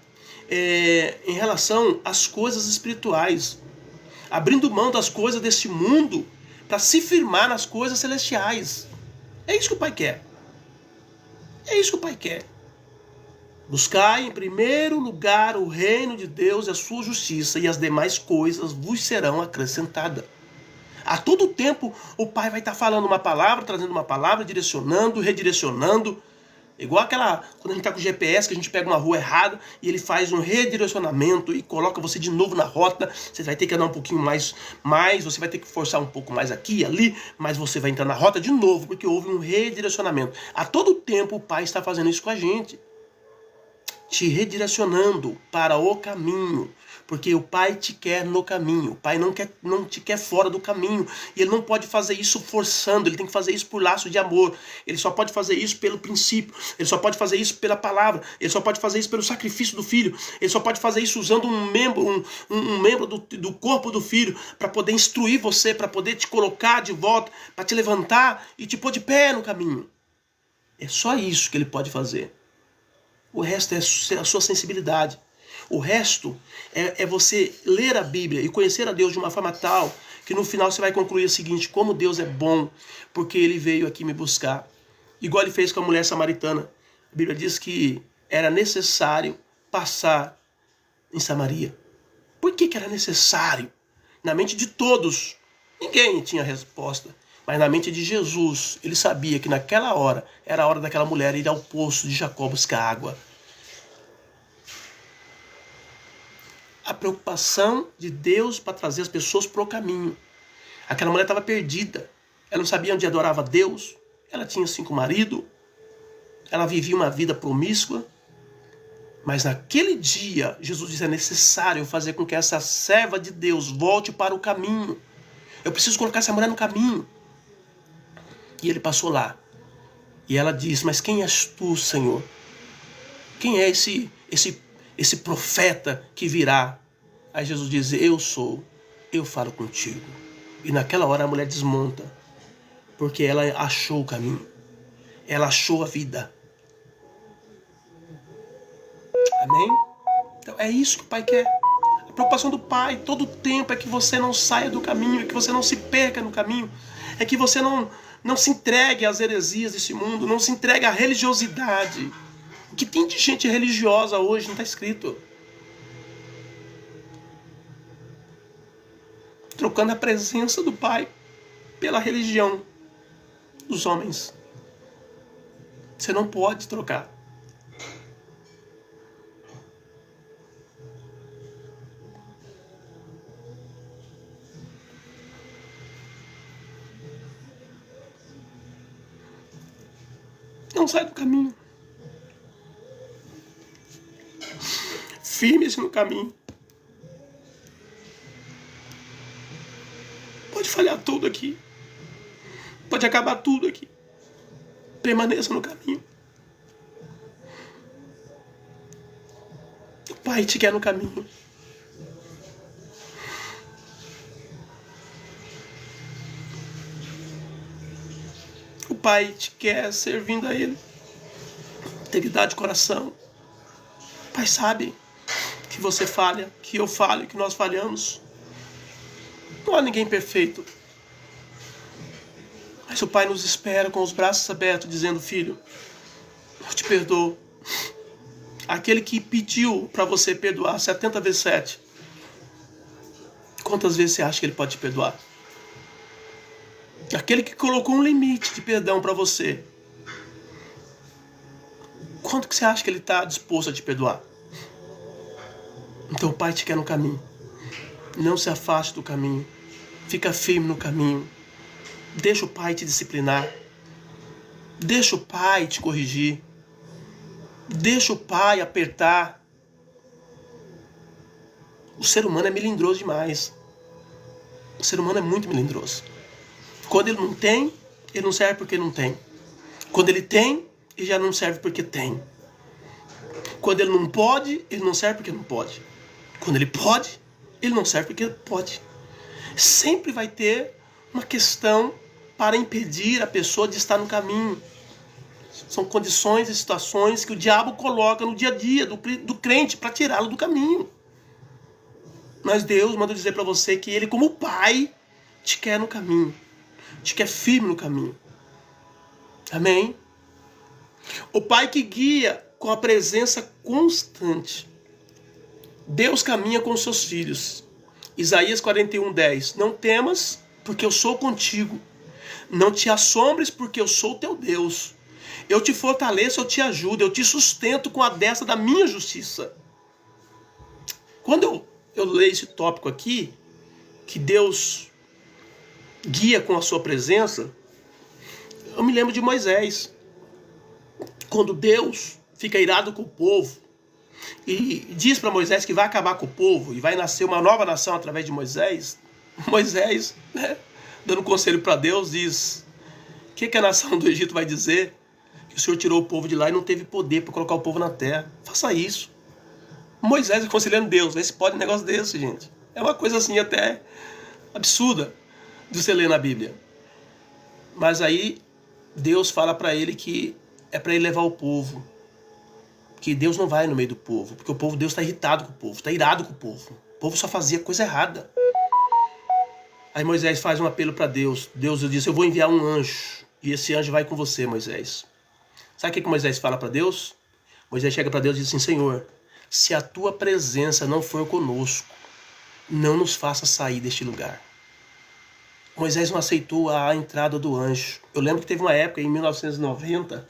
em relação às coisas espirituais, abrindo mão das coisas deste mundo para se firmar nas coisas celestiais. É isso que o Pai quer. É isso que o Pai quer. Buscai em primeiro lugar o reino de Deus e a sua justiça, e as demais coisas vos serão acrescentadas. A todo tempo o Pai vai estar falando uma palavra, trazendo uma palavra, direcionando, redirecionando. Igual quando a gente está com o GPS, que a gente pega uma rua errada e ele faz um redirecionamento e coloca você de novo na rota. Você vai ter que andar um pouquinho mais, você vai ter que forçar um pouco mais aqui e ali, mas você vai entrar na rota de novo, porque houve um redirecionamento. A todo tempo o Pai está fazendo isso com a gente, te redirecionando para o caminho, porque o Pai te quer no caminho. O Pai não te quer fora do caminho, e Ele não pode fazer isso forçando, Ele tem que fazer isso por laço de amor. Ele só pode fazer isso pelo princípio, Ele só pode fazer isso pela palavra, Ele só pode fazer isso pelo sacrifício do Filho, Ele só pode fazer isso usando um membro do corpo do Filho, para poder instruir você, para poder te colocar de volta, para te levantar e te pôr de pé no caminho. É só isso que Ele pode fazer. O resto é a sua sensibilidade. O resto é você ler a Bíblia e conhecer a Deus de uma forma tal que no final você vai concluir o seguinte: como Deus é bom, porque Ele veio aqui me buscar. Igual Ele fez com a mulher samaritana. A Bíblia diz que era necessário passar em Samaria. Por que era necessário? Na mente de todos, ninguém tinha resposta. Mas na mente de Jesus, Ele sabia que naquela hora era a hora daquela mulher ir ao poço de Jacó buscar água. A preocupação de Deus para trazer as pessoas para o caminho. Aquela mulher estava perdida. Ela não sabia onde adorava Deus. Ela tinha 5 maridos. Ela vivia uma vida promíscua. Mas naquele dia, Jesus disse: é necessário fazer com que essa serva de Deus volte para o caminho. Eu preciso colocar essa mulher no caminho. E ele passou lá. E ela disse: mas quem és tu, Senhor? Quem é esse profeta que virá? Aí Jesus diz: eu sou, eu falo contigo. E naquela hora a mulher desmonta, porque ela achou o caminho. Ela achou a vida. Amém? Então é isso que o Pai quer. A preocupação do Pai todo o tempo é que você não saia do caminho, é que você não se perca no caminho, é que você não se entregue às heresias desse mundo, não se entregue à religiosidade. O que tem de gente religiosa hoje não está escrito. trocando a presença do Pai pela religião dos homens. Você não pode trocar. Não sai do caminho. Firme-se no caminho. Pode falhar tudo aqui. Pode acabar tudo aqui. Permaneça no caminho. O Pai te quer no caminho. O Pai te quer servindo a Ele. Integridade de coração. O Pai sabe que você falha, que eu falho, que nós falhamos. Não há ninguém perfeito. Mas o Pai nos espera com os braços abertos, dizendo: filho, eu te perdoo. Aquele que pediu para você perdoar 70 vezes 7. Quantas vezes você acha que ele pode te perdoar? Aquele que colocou um limite de perdão para você. Quanto que você acha que ele está disposto a te perdoar? Então o Pai te quer no caminho. Não se afaste do caminho. Fica firme no caminho. Deixa o Pai te disciplinar. Deixa o Pai te corrigir. Deixa o Pai apertar. O ser humano é melindroso demais. O ser humano é muito melindroso. Quando ele não tem, ele não serve porque não tem. Quando ele tem, ele já não serve porque tem. Quando ele não pode, ele não serve porque não pode. Quando ele pode, ele não serve porque pode. Sempre vai ter uma questão para impedir a pessoa de estar no caminho. São condições e situações que o diabo coloca no dia a dia do crente para tirá-lo do caminho. Mas Deus manda dizer para você que Ele, como Pai, te quer no caminho. Te quer firme no caminho. Amém? O Pai que guia com a presença constante. Deus caminha com os seus filhos. Isaías 41:10. Não temas, porque eu sou contigo. Não te assombres, porque eu sou teu Deus. Eu te fortaleço, eu te ajudo, eu te sustento com a destra da minha justiça. Quando eu leio esse tópico aqui, que Deus guia com a sua presença, eu me lembro de Moisés. Quando Deus fica irado com o povo e diz para Moisés que vai acabar com o povo e vai nascer uma nova nação através de Moisés, Moisés, dando conselho para Deus, diz: o que a nação do Egito vai dizer? Que o Senhor tirou o povo de lá e não teve poder para colocar o povo na terra. Faça isso. Moisés aconselhando Deus. Vê se pode um negócio desse, gente. É uma coisa assim até absurda de você ler na Bíblia. Mas aí Deus fala para ele que é para ele levar o povo. Que Deus não vai no meio do povo. Porque o povo, Deus está irritado com o povo. Está irado com o povo. O povo só fazia coisa errada. Aí Moisés faz um apelo para Deus. Deus diz: eu vou enviar um anjo. E esse anjo vai com você, Moisés. Sabe o que Moisés fala para Deus? Moisés chega para Deus e diz assim: Senhor, se a tua presença não for conosco, não nos faça sair deste lugar. Moisés não aceitou a entrada do anjo. Eu lembro que teve uma época, em 1990,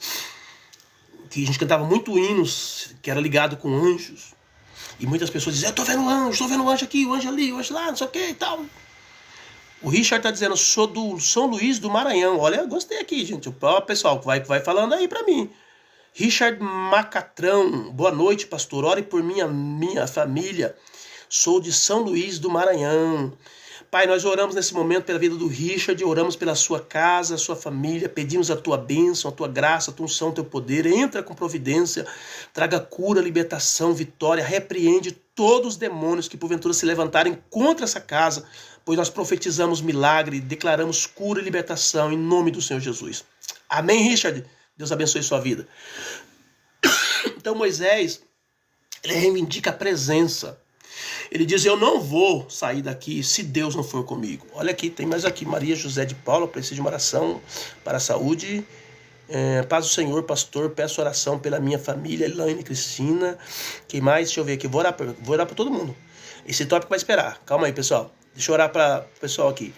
que a gente cantava muito hinos que era ligado com anjos. E muitas pessoas diziam: eu tô vendo o anjo aqui, o anjo ali, o anjo lá, não sei o que e tal. O Richard tá dizendo: sou do São Luís do Maranhão. Olha, eu gostei aqui, gente. O pessoal vai falando aí pra mim. Richard Macatrão. Boa noite, pastor. Ore por minha família. Sou de São Luís do Maranhão. Pai, nós oramos nesse momento pela vida do Richard, oramos pela sua casa, sua família, pedimos a tua bênção, a tua graça, a tua unção, o teu poder. Entra com providência, traga cura, libertação, vitória, repreende todos os demônios que porventura se levantarem contra essa casa, pois nós profetizamos milagre, declaramos cura e libertação em nome do Senhor Jesus. Amém, Richard? Deus abençoe sua vida. Então Moisés, ele reivindica a presença. Ele diz: eu não vou sair daqui se Deus não for comigo. Olha aqui, tem mais aqui. Maria José de Paula, preciso de uma oração para a saúde. Paz do Senhor, pastor, peço oração pela minha família, Elaine, Cristina. Quem mais? Deixa eu ver aqui. Vou orar para todo mundo. Esse tópico vai esperar. Calma aí, pessoal. Deixa eu orar para o pessoal aqui.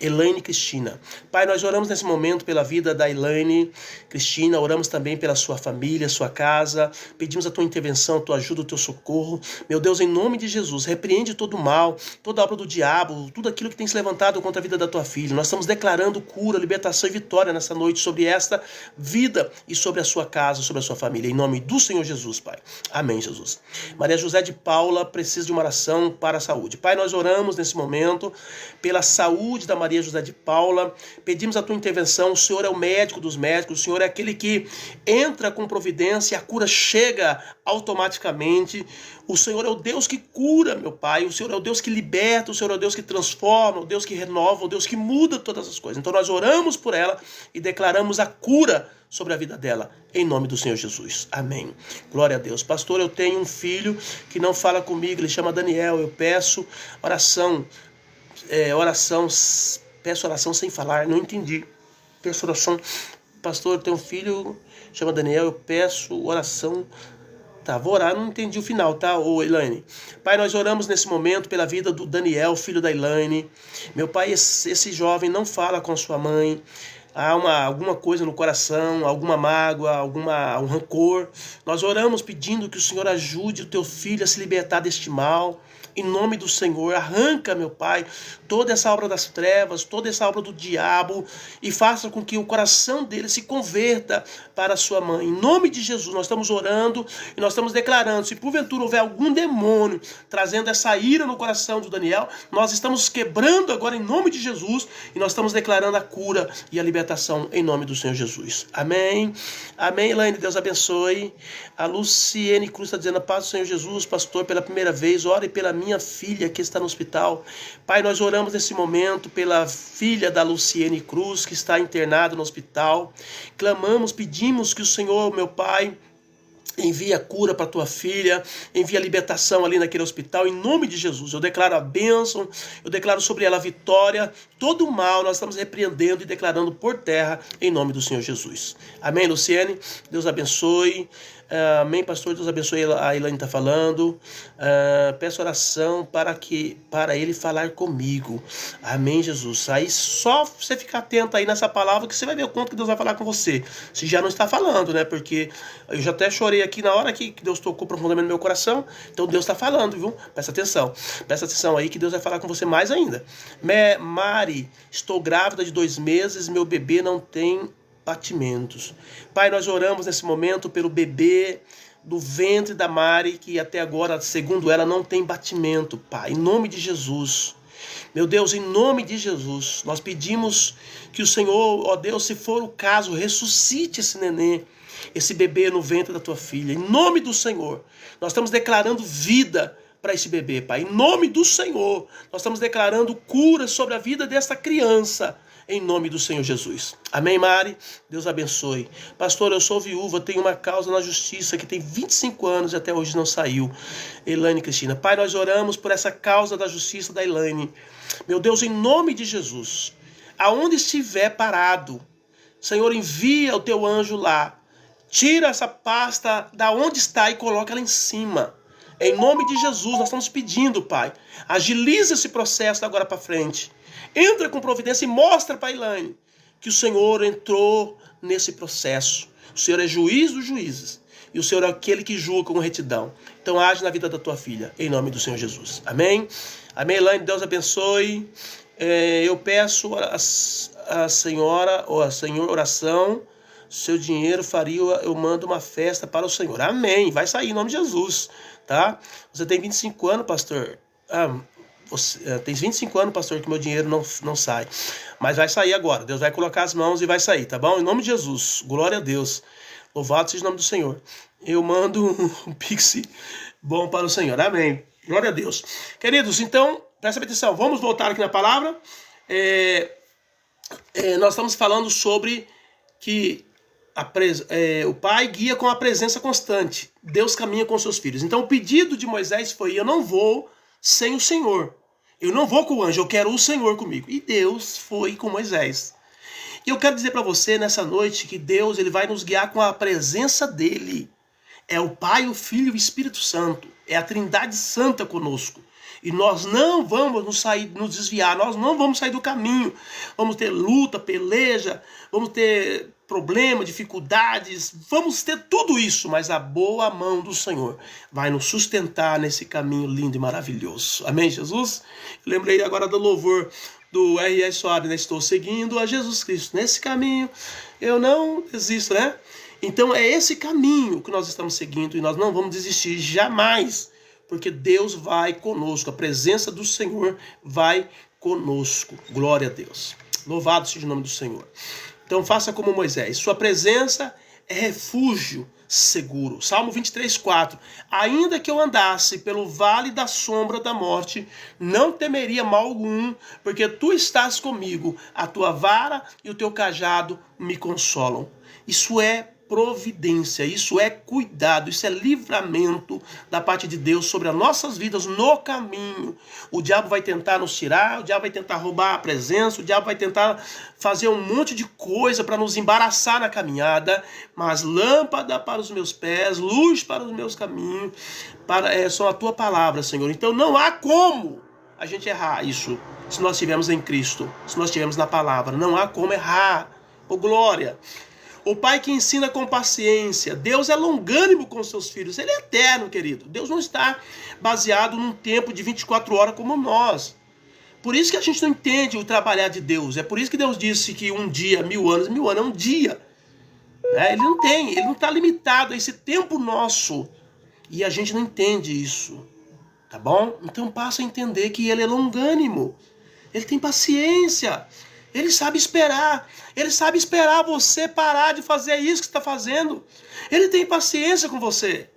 Elaine Cristina. Pai, nós oramos nesse momento pela vida da Elaine Cristina, oramos também pela sua família, sua casa, pedimos a tua intervenção, a tua ajuda, o teu socorro. Meu Deus, em nome de Jesus, repreende todo o mal, toda a obra do diabo, tudo aquilo que tem se levantado contra a vida da tua filha. Nós estamos declarando cura, libertação e vitória nessa noite sobre esta vida e sobre a sua casa, sobre a sua família, em nome do Senhor Jesus, Pai. Amém, Jesus. Maria José de Paula precisa de uma oração para a saúde. Pai, nós oramos nesse momento pela saúde da Maria José de Paula, pedimos a tua intervenção. O Senhor é o médico dos médicos, o Senhor é aquele que entra com providência e a cura chega automaticamente. O Senhor é o Deus que cura, meu Pai, o Senhor é o Deus que liberta, o Senhor é o Deus que transforma, o Deus que renova, o Deus que muda todas as coisas. Então nós oramos por ela e declaramos a cura sobre a vida dela, em nome do Senhor Jesus. Amém. Glória a Deus. Pastor, eu tenho um filho que não fala comigo, ele chama Daniel, eu peço oração, peço oração sem falar, não entendi. Peço oração. Pastor, eu tenho um filho, chama Daniel, eu peço oração. Tá, vou orar, não entendi o final, tá, ô Elaine? Pai, nós oramos nesse momento pela vida do Daniel, filho da Elaine. Meu Pai, esse jovem não fala com a sua mãe. Há alguma coisa no coração, alguma mágoa, um rancor. Nós oramos pedindo que o Senhor ajude o teu filho a se libertar deste mal. Em nome do Senhor, arranca, meu Pai, toda essa obra das trevas, toda essa obra do diabo e faça com que o coração dele se converta para a sua mãe. Em nome de Jesus, nós estamos orando e nós estamos declarando, se porventura houver algum demônio trazendo essa ira no coração do Daniel, nós estamos quebrando agora em nome de Jesus e nós estamos declarando a cura e a libertação em nome do Senhor Jesus. Amém. Amém, Elaine, Deus abençoe. A Luciene Cruz está dizendo, paz do Senhor Jesus, pastor, pela primeira vez, ore pela minha filha que está no hospital. Pai, nós oramos nesse momento pela filha da Luciene Cruz, que está internada no hospital. Clamamos, pedimos que o Senhor, meu Pai, envia cura para tua filha, envia libertação ali naquele hospital, em nome de Jesus. Eu declaro a bênção, eu declaro sobre ela a vitória, todo o mal nós estamos repreendendo e declarando por terra, em nome do Senhor Jesus. Amém, Luciene? Deus abençoe. Amém, pastor, Deus abençoe. A Elaine está falando. Peço oração para ele falar comigo. Amém, Jesus. Aí só você ficar atento aí nessa palavra que você vai ver o quanto que Deus vai falar com você. Se já não está falando, né? Porque eu já até chorei aqui na hora que Deus tocou profundamente no meu coração. Então Deus está falando, viu? Presta atenção. Presta atenção aí que Deus vai falar com você mais ainda. Mari, estou grávida de 2 meses, meu bebê não tem batimentos. Pai, nós oramos nesse momento pelo bebê do ventre da Mari, que até agora, segundo ela, não tem batimento, Pai, em nome de Jesus. Meu Deus, em nome de Jesus, nós pedimos que o Senhor, ó Deus, se for o caso, ressuscite esse neném, esse bebê no ventre da tua filha, em nome do Senhor. Nós estamos declarando vida para esse bebê, Pai, em nome do Senhor. Nós estamos declarando cura sobre a vida dessa criança, em nome do Senhor Jesus. Amém, Mari? Deus abençoe. Pastor, eu sou viúva, tenho uma causa na justiça que tem 25 anos e até hoje não saiu. Elaine Cristina. Pai, nós oramos por essa causa da justiça da Elaine. Meu Deus, em nome de Jesus, aonde estiver parado, Senhor, envia o teu anjo lá. Tira essa pasta da onde está e coloca ela em cima. Em nome de Jesus, nós estamos pedindo, Pai. Agiliza esse processo da agora para frente. Entra com providência e mostra para a Elaine que o Senhor entrou nesse processo. O Senhor é juiz dos juízes. E o Senhor é aquele que julga com retidão. Então age na vida da tua filha, em nome do Senhor Jesus. Amém? Amém, Elaine? Deus abençoe. Eu peço a senhora, ou a Senhor, oração. Seu dinheiro faria, eu mando uma festa para o Senhor. Amém. Vai sair em nome de Jesus. Tá? Você tem 25 anos, pastor. Tem 25 anos, pastor, que meu dinheiro não sai. Mas vai sair agora. Deus vai colocar as mãos e vai sair, tá bom? Em nome de Jesus. Glória a Deus. Louvado seja o nome do Senhor. Eu mando um pix bom para o Senhor. Amém. Glória a Deus. Queridos, então, presta atenção. Vamos voltar aqui na palavra. Nós estamos falando sobre que o pai guia com a presença constante. Deus caminha com seus filhos. Então, o pedido de Moisés foi: eu não vou sem o Senhor. Eu não vou com o anjo, eu quero o Senhor comigo. E Deus foi com Moisés. E eu quero dizer para você nessa noite que Deus ele vai nos guiar com a presença dele. É o Pai, o Filho e o Espírito Santo. É a Trindade Santa conosco. E nós não vamos nos desviar, nós não vamos sair do caminho. Vamos ter luta, peleja, vamos ter problema, dificuldades, vamos ter tudo isso, mas a boa mão do Senhor vai nos sustentar nesse caminho lindo e maravilhoso. Amém, Jesus? Eu lembrei agora do louvor do R.S. Soares, né? Estou seguindo a Jesus Cristo. Nesse caminho eu não desisto, né? Então é esse caminho que nós estamos seguindo e nós não vamos desistir jamais. Porque Deus vai conosco, a presença do Senhor vai conosco. Glória a Deus. Louvado seja o nome do Senhor. Então faça como Moisés. Sua presença é refúgio seguro. Salmo 23:4. Ainda que eu andasse pelo vale da sombra da morte, não temeria mal algum, porque tu estás comigo. A tua vara e o teu cajado me consolam. Isso é providência, isso é cuidado, isso é livramento da parte de Deus sobre as nossas vidas no caminho. O diabo vai tentar nos tirar, o diabo vai tentar roubar a presença, o diabo vai tentar fazer um monte de coisa para nos embaraçar na caminhada, mas lâmpada para os meus pés, luz para os meus caminhos, são a tua palavra, Senhor. Então não há como a gente errar isso, se nós estivermos em Cristo, se nós estivermos na palavra, não há como errar. Ô glória! O Pai que ensina com paciência. Deus é longânimo com seus filhos. Ele é eterno, querido. Deus não está baseado num tempo de 24 horas como nós. Por isso que a gente não entende o trabalhar de Deus. É por isso que Deus disse que um dia, 1000 anos é um dia. Ele não está limitado a esse tempo nosso. E a gente não entende isso. Tá bom? Então passa a entender que Ele é longânimo. Ele tem paciência. Ele sabe esperar. Ele sabe esperar você parar de fazer isso que você está fazendo. Ele tem paciência com você.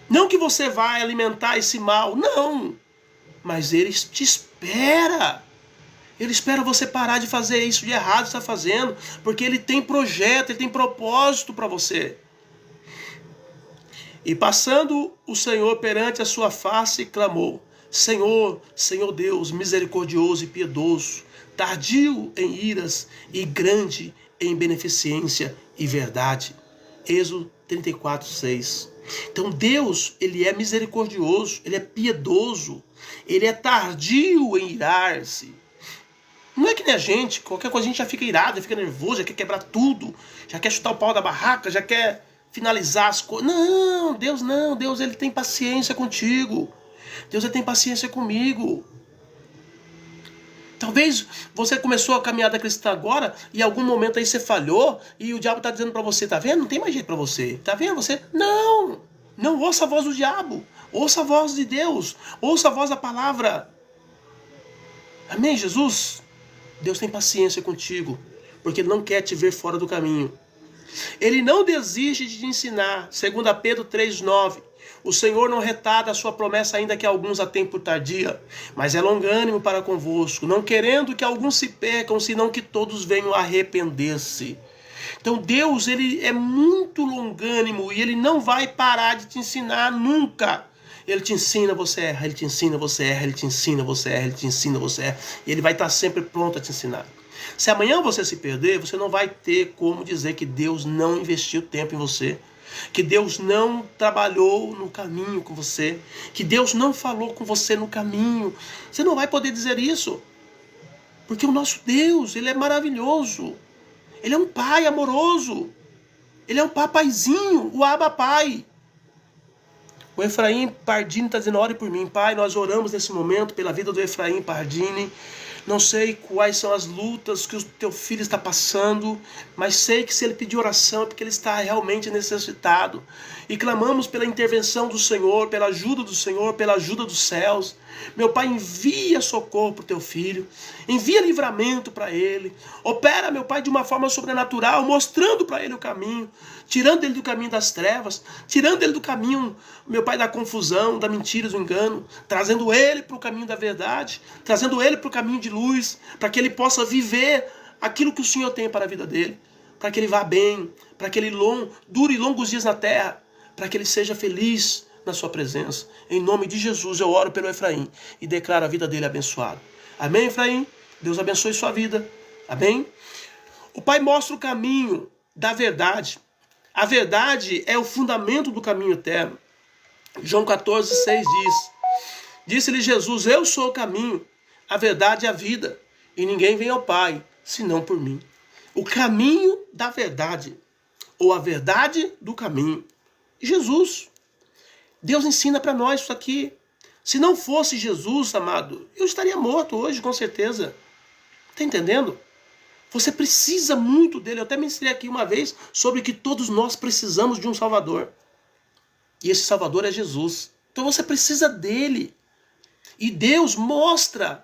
Não que você vai alimentar esse mal. Não. Mas ele te espera. Ele espera você parar de fazer isso de errado que você está fazendo. Porque ele tem projeto, ele tem propósito para você. E passando o Senhor perante a sua face, clamou: Senhor, Senhor Deus, misericordioso e piedoso, tardio em iras e grande em beneficência e verdade. Êxodo 34:6. Então Deus, Ele é misericordioso, Ele é piedoso, Ele é tardio em irar-se. Não é que nem a gente, qualquer coisa a gente já fica irado, já fica nervoso, já quer quebrar tudo, já quer chutar o pau da barraca, já quer finalizar as coisas. Não, Deus Ele tem paciência contigo. Deus Ele tem paciência comigo. Talvez você começou a caminhada cristã agora e em algum momento aí você falhou e o diabo está dizendo para você, tá vendo? Não tem mais jeito para você. Tá vendo? Você, não ouça a voz do diabo. Ouça a voz de Deus. Ouça a voz da palavra. Amém, Jesus? Deus tem paciência contigo, porque Ele não quer te ver fora do caminho. Ele não desiste de te ensinar. 2 Pedro 3:9. O Senhor não retarda a sua promessa, ainda que alguns a tenham por tardia, mas é longânimo para convosco, não querendo que alguns se percam, senão que todos venham a arrepender-se. Então Deus, Ele é muito longânimo e Ele não vai parar de te ensinar nunca. Ele te ensina, você erra, Ele te ensina, você erra, Ele te ensina, você erra, Ele te ensina, você erra. E Ele vai estar sempre pronto a te ensinar. Se amanhã você se perder, você não vai ter como dizer que Deus não investiu tempo em você, que Deus não trabalhou no caminho com você, que Deus não falou com você no caminho. Você não vai poder dizer isso, porque o nosso Deus, Ele é maravilhoso. Ele é um Pai amoroso. Ele é um papaizinho, o Abba Pai. O Efraim Pardini está dizendo: ore por mim, Pai. Nós oramos nesse momento pela vida do Efraim Pardini. Não sei quais são as lutas que o teu filho está passando, mas sei que se ele pedir oração é porque ele está realmente necessitado. E clamamos pela intervenção do Senhor, pela ajuda do Senhor, pela ajuda dos céus. Meu Pai, envia socorro para o teu filho, envia livramento para ele. Opera, meu Pai, de uma forma sobrenatural, mostrando para ele o caminho, tirando ele do caminho das trevas, tirando ele do caminho, meu Pai, da confusão, da mentira, do engano, trazendo ele para o caminho da verdade, trazendo ele para o caminho de luz, para que ele possa viver aquilo que o Senhor tem para a vida dele, para que ele vá bem, para que ele dure longos dias na terra, para que ele seja feliz na sua presença. Em nome de Jesus eu oro pelo Efraim e declaro a vida dele abençoada. Amém, Efraim? Deus abençoe sua vida. Amém? O Pai mostra o caminho da verdade. A verdade é o fundamento do caminho eterno. João 14,6 diz: disse-lhe Jesus, eu sou o caminho, a verdade e a vida, e ninguém vem ao Pai, senão por mim. O caminho da verdade, ou a verdade do caminho. Jesus. Deus ensina para nós isso aqui. Se não fosse Jesus, amado, eu estaria morto hoje, com certeza. Está entendendo? Você precisa muito dele. Eu até mencionei aqui uma vez sobre que todos nós precisamos de um Salvador. E esse Salvador é Jesus. Então você precisa dele. E Deus mostra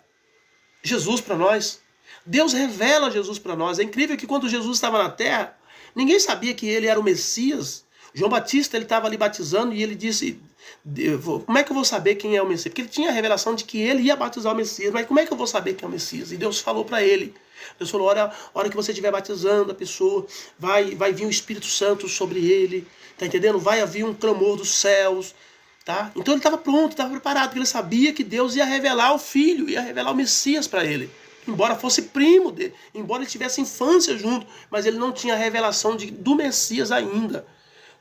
Jesus para nós. Deus revela Jesus para nós. É incrível que quando Jesus estava na terra, ninguém sabia que ele era o Messias. João Batista, ele estava ali batizando e ele disse, como é que eu vou saber quem é o Messias? Porque ele tinha a revelação de que ele ia batizar o Messias, mas como é que eu vou saber quem é o Messias? E Deus falou para ele, Deus falou, a hora que você estiver batizando a pessoa, vai vir o Espírito Santo sobre ele, tá entendendo? Vai haver um clamor dos céus, tá? Então ele estava pronto, estava preparado, porque ele sabia que Deus ia revelar o Filho, ia revelar o Messias para ele. Embora fosse primo dele, embora ele tivesse infância junto, mas ele não tinha a revelação do Messias ainda.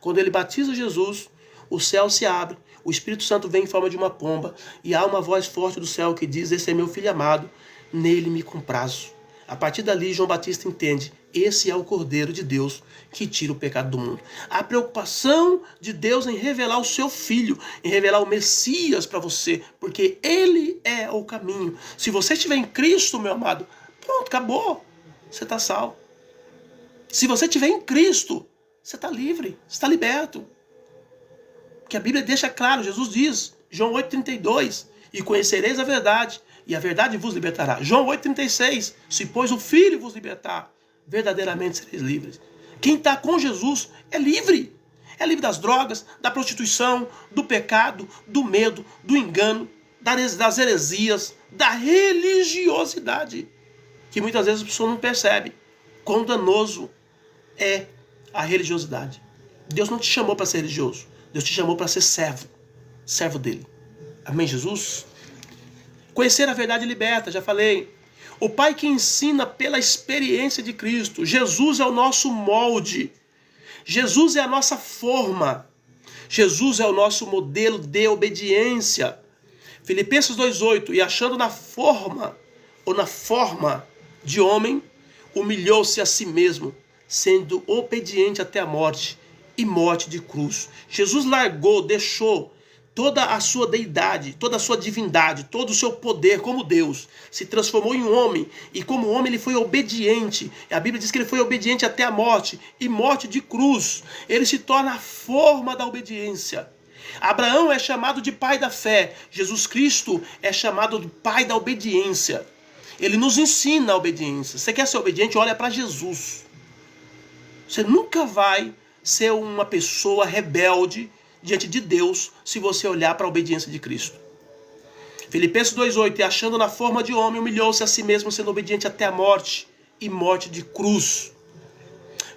Quando ele batiza Jesus, o céu se abre, o Espírito Santo vem em forma de uma pomba, e há uma voz forte do céu que diz, esse é meu filho amado, nele me comprazo. A partir dali, João Batista entende, esse é o Cordeiro de Deus que tira o pecado do mundo. A preocupação de Deus em revelar o seu Filho, em revelar o Messias para você, porque ele é o caminho. Se você estiver em Cristo, meu amado, pronto, acabou, você está salvo. Se você estiver em Cristo, você está livre, você está liberto. Porque a Bíblia deixa claro, Jesus diz, João 8,32, e conhecereis a verdade, e a verdade vos libertará. João 8,36, se pois o Filho vos libertar, verdadeiramente sereis livres. Quem está com Jesus é livre. É livre das drogas, da prostituição, do pecado, do medo, do engano, das heresias, da religiosidade. Que muitas vezes a pessoa não percebe quão danoso é a religiosidade. Deus não te chamou para ser religioso. Deus te chamou para ser servo. Servo dele. Amém, Jesus? Conhecer a verdade liberta, já falei. O Pai que ensina pela experiência de Cristo. Jesus é o nosso molde. Jesus é a nossa forma. Jesus é o nosso modelo de obediência. Filipenses 2,8. E achando na forma, ou na forma de homem, humilhou-se a si mesmo, sendo obediente até a morte, e morte de cruz. Jesus largou, deixou toda a sua deidade, toda a sua divindade, todo o seu poder como Deus, se transformou em homem, e como homem ele foi obediente. A Bíblia diz que ele foi obediente até a morte, e morte de cruz. Ele se torna a forma da obediência. Abraão é chamado de pai da fé, Jesus Cristo é chamado de pai da obediência. Ele nos ensina a obediência. Você quer ser obediente? Olha para Jesus. Você nunca vai ser uma pessoa rebelde diante de Deus se você olhar para a obediência de Cristo. Filipenses 2,8. E achando na forma de homem, humilhou-se a si mesmo, sendo obediente até a morte, e morte de cruz.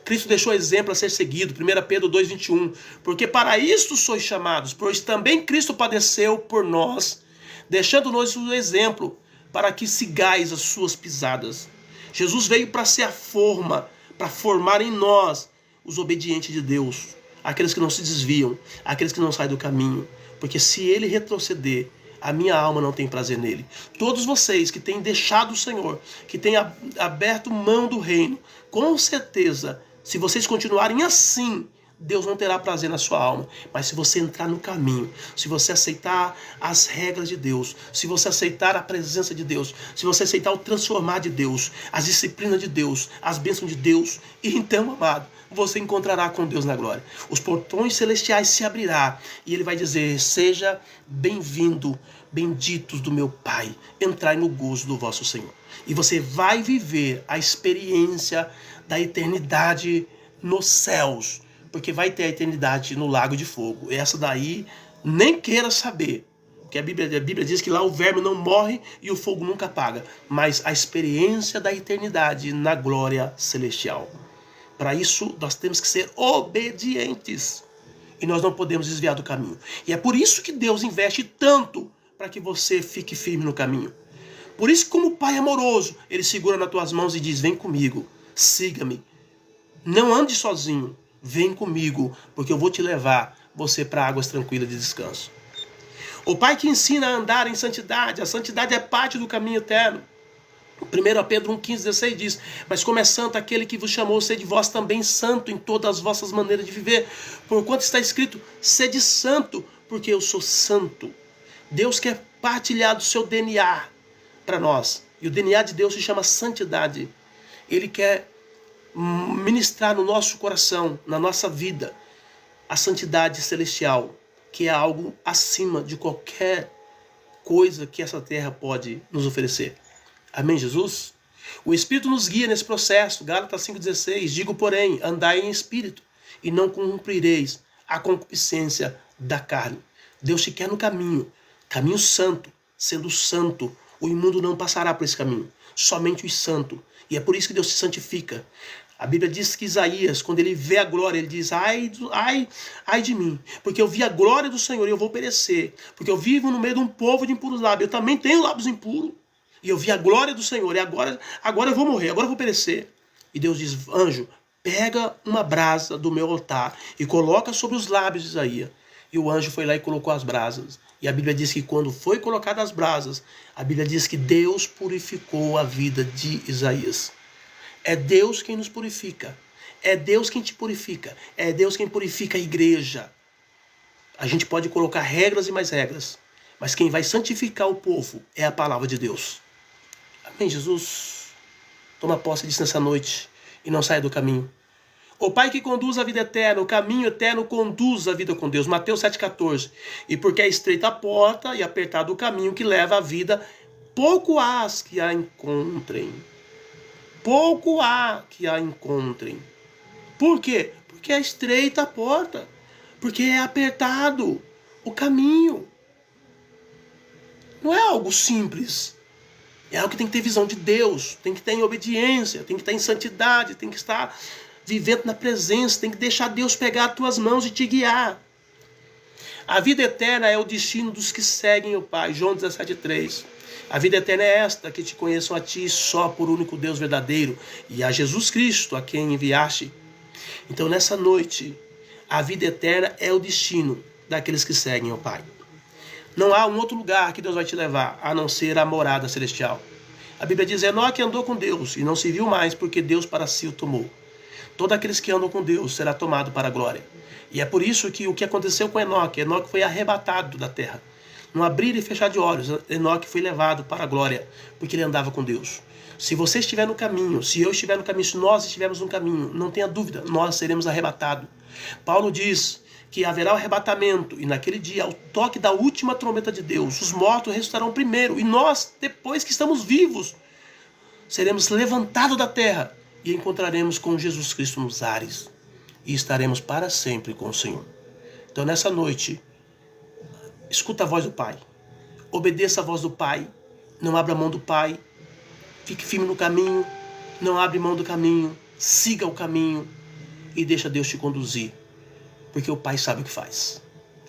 Cristo deixou exemplo a ser seguido. 1 Pedro 2,21. Porque para isto sois chamados, pois também Cristo padeceu por nós, deixando-nos o exemplo, para que sigais as suas pisadas. Jesus veio para ser a forma, para formar em nós os obedientes de Deus, aqueles que não se desviam, aqueles que não saem do caminho, porque se ele retroceder, a minha alma não tem prazer nele. Todos vocês que têm deixado o Senhor, que têm aberto mão do reino, com certeza, se vocês continuarem assim, Deus não terá prazer na sua alma. Mas se você entrar no caminho, se você aceitar as regras de Deus, se você aceitar a presença de Deus, se você aceitar o transformar de Deus, as disciplinas de Deus, as bênçãos de Deus, então, amado, você encontrará com Deus na glória. Os portões celestiais se abrirá e ele vai dizer, seja bem-vindo, benditos do meu Pai, entrai no gozo do vosso Senhor. E você vai viver a experiência da eternidade nos céus, porque vai ter a eternidade no lago de fogo. Essa daí, nem queira saber. Porque a Bíblia diz que lá o verme não morre e o fogo nunca apaga. Mas a experiência da eternidade na glória celestial. Para isso, nós temos que ser obedientes. E nós não podemos desviar do caminho. E é por isso que Deus investe tanto para que você fique firme no caminho. Por isso, como Pai amoroso, Ele segura nas tuas mãos e diz, vem comigo, siga-me. Não ande sozinho. vem comigo, porque eu vou te levar você para águas tranquilas de descanso. O Pai que ensina a andar em santidade, a santidade é parte do caminho eterno. 1 Pedro 1,15-16 diz: mas como é santo aquele que vos chamou, sede vós também santo em todas as vossas maneiras de viver. Porquanto está escrito, sede santo, porque eu sou santo. Deus quer partilhar do seu DNA para nós. E o DNA de Deus se chama santidade. Ele quer ministrar no nosso coração, na nossa vida, a santidade celestial, que é algo acima de qualquer coisa que essa terra pode nos oferecer. Amém, Jesus? O Espírito nos guia nesse processo. Gálatas 5,16. Digo, porém, andai em Espírito, e não cumprireis a concupiscência da carne. Deus te quer no caminho santo. Sendo santo, o imundo não passará por esse caminho. Somente os santos. E é por isso que Deus se santifica. A Bíblia diz que Isaías, quando ele vê a glória, ele diz, ai de mim, porque eu vi a glória do Senhor e eu vou perecer. Porque eu vivo no meio de um povo de impuros lábios. Eu também tenho lábios impuros. E eu vi a glória do Senhor, e agora eu vou morrer, agora eu vou perecer. E Deus diz, anjo, pega uma brasa do meu altar e coloca sobre os lábios de Isaías. E o anjo foi lá e colocou as brasas. E a Bíblia diz que quando foi colocadas as brasas, a Bíblia diz que Deus purificou a vida de Isaías. É Deus quem nos purifica. É Deus quem te purifica. É Deus quem purifica a igreja. A gente pode colocar regras e mais regras, mas quem vai santificar o povo é a palavra de Deus. Amém, Jesus? Toma posse disso nessa noite e não saia do caminho. O Pai que conduz a vida eterna, o caminho eterno conduz a vida com Deus. Mateus 7,14. E porque é estreita a porta e apertado o caminho que leva à vida, pouco há que a encontrem. Pouco há que a encontrem. Por quê? Porque é estreita a porta. Porque é apertado o caminho. Não é algo simples. É algo que tem que ter visão de Deus, tem que estar em obediência, tem que estar em santidade, tem que estar vivendo na presença, tem que deixar Deus pegar as tuas mãos e te guiar. A vida eterna é o destino dos que seguem o Pai. João 17,3. A vida eterna é esta, que te conheçam a ti só por único Deus verdadeiro e a Jesus Cristo, a quem enviaste. Então nessa noite, a vida eterna é o destino daqueles que seguem o Pai. Não há um outro lugar que Deus vai te levar, a não ser a morada celestial. A Bíblia diz, Enoque andou com Deus e não se viu mais, porque Deus para si o tomou. Todos aqueles que andam com Deus será tomado para a glória. E é por isso que o que aconteceu com Enoque foi arrebatado da terra. No abrir e fechar de olhos, Enoque foi levado para a glória, porque ele andava com Deus. Se você estiver no caminho, se eu estiver no caminho, se nós estivermos no caminho, não tenha dúvida, nós seremos arrebatados. Paulo diz que haverá o arrebatamento, e naquele dia, ao toque da última trombeta de Deus, os mortos ressuscitarão primeiro, e nós, depois que estamos vivos, seremos levantados da terra e encontraremos com Jesus Cristo nos ares, e estaremos para sempre com o Senhor. Então nessa noite, escuta a voz do Pai, obedeça a voz do Pai, não abra mão do Pai, fique firme no caminho, não abre mão do caminho, siga o caminho e deixa Deus te conduzir. Porque o Pai sabe o que faz.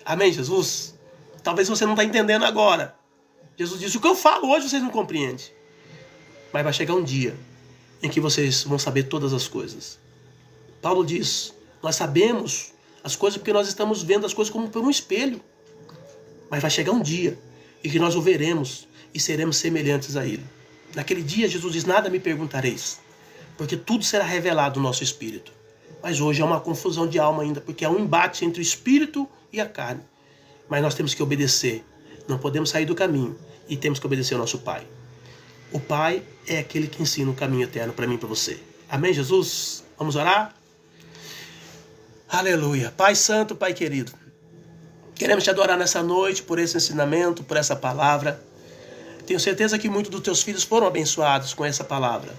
Amém, Jesus? Talvez você não está entendendo agora. Jesus disse, o que eu falo hoje vocês não compreendem. Mas vai chegar um dia em que vocês vão saber todas as coisas. Paulo diz, nós sabemos as coisas porque nós estamos vendo as coisas como por um espelho. Mas vai chegar um dia em que nós o veremos e seremos semelhantes a Ele. Naquele dia, Jesus diz, nada me perguntareis, porque tudo será revelado no nosso espírito. Mas hoje é uma confusão de alma ainda, porque há um embate entre o espírito e a carne. Mas nós temos que obedecer. Não podemos sair do caminho e temos que obedecer ao nosso Pai. O Pai é aquele que ensina o caminho eterno para mim e para você. Amém, Jesus? Vamos orar? Aleluia. Pai Santo, Pai querido, queremos te adorar nessa noite por esse ensinamento, por essa palavra. Tenho certeza que muitos dos teus filhos foram abençoados com essa palavra.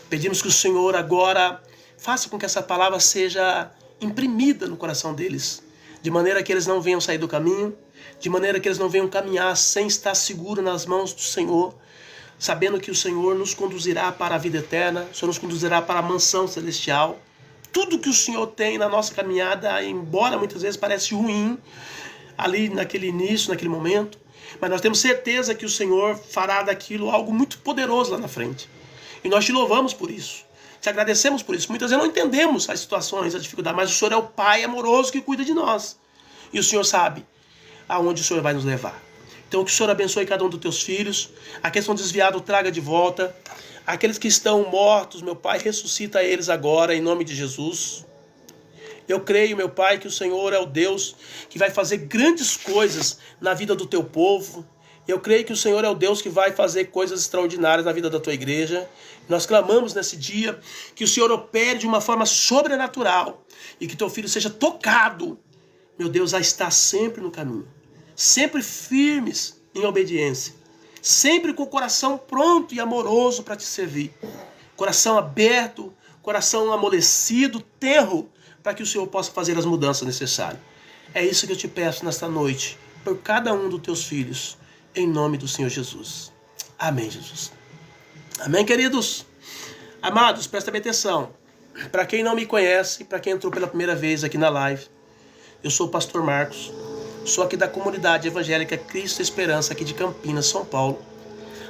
Pedimos que o Senhor agora faça com que essa palavra seja imprimida no coração deles, de maneira que eles não venham sair do caminho, de maneira que eles não venham caminhar sem estar seguros nas mãos do Senhor, sabendo que o Senhor nos conduzirá para a vida eterna, o Senhor nos conduzirá para a mansão celestial. Tudo que o Senhor tem na nossa caminhada, embora muitas vezes pareça ruim, ali naquele início, naquele momento, mas nós temos certeza que o Senhor fará daquilo algo muito poderoso lá na frente. E nós te louvamos por isso. Te agradecemos por isso. Muitas vezes não entendemos as situações, as dificuldades, mas o Senhor é o Pai amoroso que cuida de nós. E o Senhor sabe aonde o Senhor vai nos levar. Então que o Senhor abençoe cada um dos teus filhos. Aqueles que estão desviados, traga de volta. Aqueles que estão mortos, meu Pai, ressuscita eles agora, em nome de Jesus. Eu creio, meu Pai, que o Senhor é o Deus que vai fazer grandes coisas na vida do teu povo. Eu creio que o Senhor é o Deus que vai fazer coisas extraordinárias na vida da tua igreja. Nós clamamos nesse dia que o Senhor opere de uma forma sobrenatural e que teu filho seja tocado, meu Deus, a estar sempre no caminho, sempre firmes em obediência, sempre com o coração pronto e amoroso para te servir, coração aberto, coração amolecido, tenro, para que o Senhor possa fazer as mudanças necessárias. É isso que eu te peço nesta noite, por cada um dos teus filhos, em nome do Senhor Jesus. Amém, Jesus. Amém, queridos? Amados, presta bem atenção. Para quem não me conhece, para quem entrou pela primeira vez aqui na live, eu sou o pastor Marcos, sou aqui da comunidade evangélica Cristo Esperança, aqui de Campinas, São Paulo.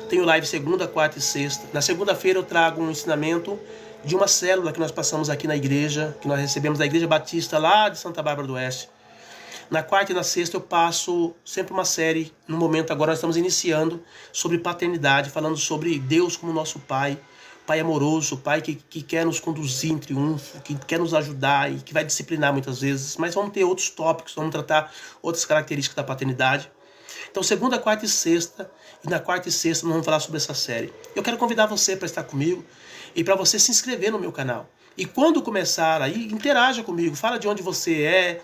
Tenho live segunda, quarta e sexta. Na segunda-feira eu trago um ensinamento de uma célula que nós passamos aqui na igreja, que nós recebemos da Igreja Batista lá de Santa Bárbara do Oeste. Na quarta e na sexta eu passo sempre uma série, no momento agora nós estamos iniciando, sobre paternidade, falando sobre Deus como nosso Pai, Pai amoroso, Pai que quer nos conduzir em triunfo, que quer nos ajudar e que vai disciplinar muitas vezes, mas vamos ter outros tópicos, vamos tratar outras características da paternidade. Então segunda, quarta e sexta, e na quarta e sexta nós vamos falar sobre essa série. Eu quero convidar você para estar comigo e para você se inscrever no meu canal. E quando começar aí, interaja comigo, fala de onde você é,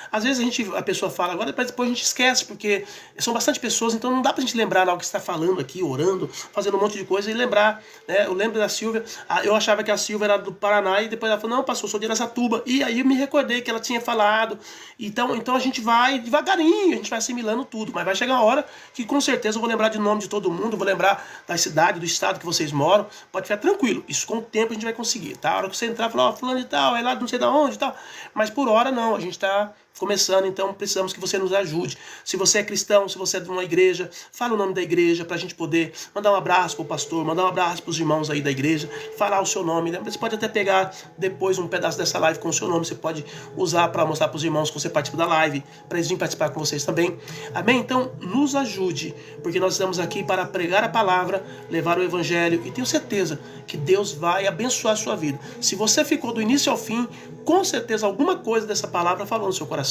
às vezes a pessoa fala agora, mas depois a gente esquece, porque são bastante pessoas, então não dá pra gente lembrar lá o que está falando aqui, orando, fazendo um monte de coisa e lembrar, né? Eu lembro da Silvia, eu achava que a Silvia era do Paraná e depois ela falou, não, pastor, eu sou de Araçatuba, e aí eu me recordei que ela tinha falado, então a gente vai devagarinho, a gente vai assimilando tudo, mas vai chegar uma hora que com certeza eu vou lembrar de nome de todo mundo, vou lembrar da cidade, do estado que vocês moram, pode ficar tranquilo, isso com o tempo a gente vai conseguir, tá? A hora que você entrar e falar, ó, fulano de tal, é lá de não sei de onde e tal, mas por hora não, a gente está começando, então precisamos que você nos ajude. Se você é cristão, se você é de uma igreja, fala o nome da igreja para a gente poder mandar um abraço para o pastor, mandar um abraço para os irmãos aí da igreja, falar o seu nome, né? Você pode até pegar depois um pedaço dessa live com o seu nome, você pode usar para mostrar para os irmãos que você participa da live, para eles virem participar com vocês também. Amém? Então nos ajude, porque nós estamos aqui para pregar a palavra, levar o evangelho, e tenho certeza que Deus vai abençoar a sua vida. Se você ficou do início ao fim, com certeza alguma coisa dessa palavra falou no seu coração.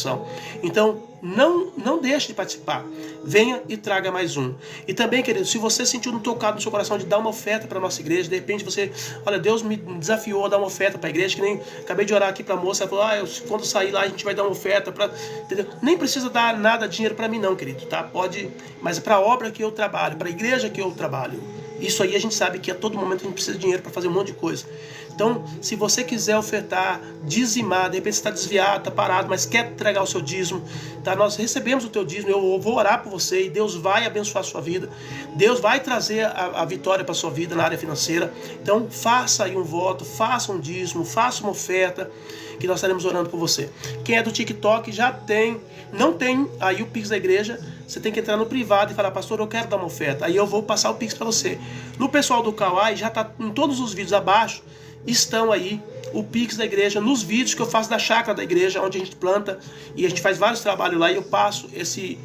Então, não deixe de participar. Venha e traga mais um. E também, querido, se você sentiu no tocado no seu coração de dar uma oferta para a nossa igreja, de repente você, olha, Deus me desafiou a dar uma oferta para a igreja, que nem acabei de orar aqui para a moça, ela falou, quando sair lá a gente vai dar uma oferta, entendeu? Nem precisa dar nada de dinheiro para mim não, querido, tá? Pode, mas para a obra que eu trabalho, para a igreja que eu trabalho. Isso aí a gente sabe que a todo momento a gente precisa de dinheiro para fazer um monte de coisa. Então, se você quiser ofertar, dizimar, de repente você está desviado, está parado, mas quer entregar o seu dízimo, tá? Nós recebemos o teu dízimo, eu vou orar por você e Deus vai abençoar a sua vida. Deus vai trazer a vitória para a sua vida na área financeira. Então, faça aí um voto, faça um dízimo, faça uma oferta, que nós estaremos orando por você. Quem é do TikTok já tem, não tem aí o Pix da igreja, você tem que entrar no privado e falar, pastor, eu quero dar uma oferta. Aí eu vou passar o Pix para você. No pessoal do Kawai, já está em todos os vídeos abaixo, estão aí o Pix da igreja, nos vídeos que eu faço da chácara da igreja, onde a gente planta, e a gente faz vários trabalhos lá, e eu passo esse...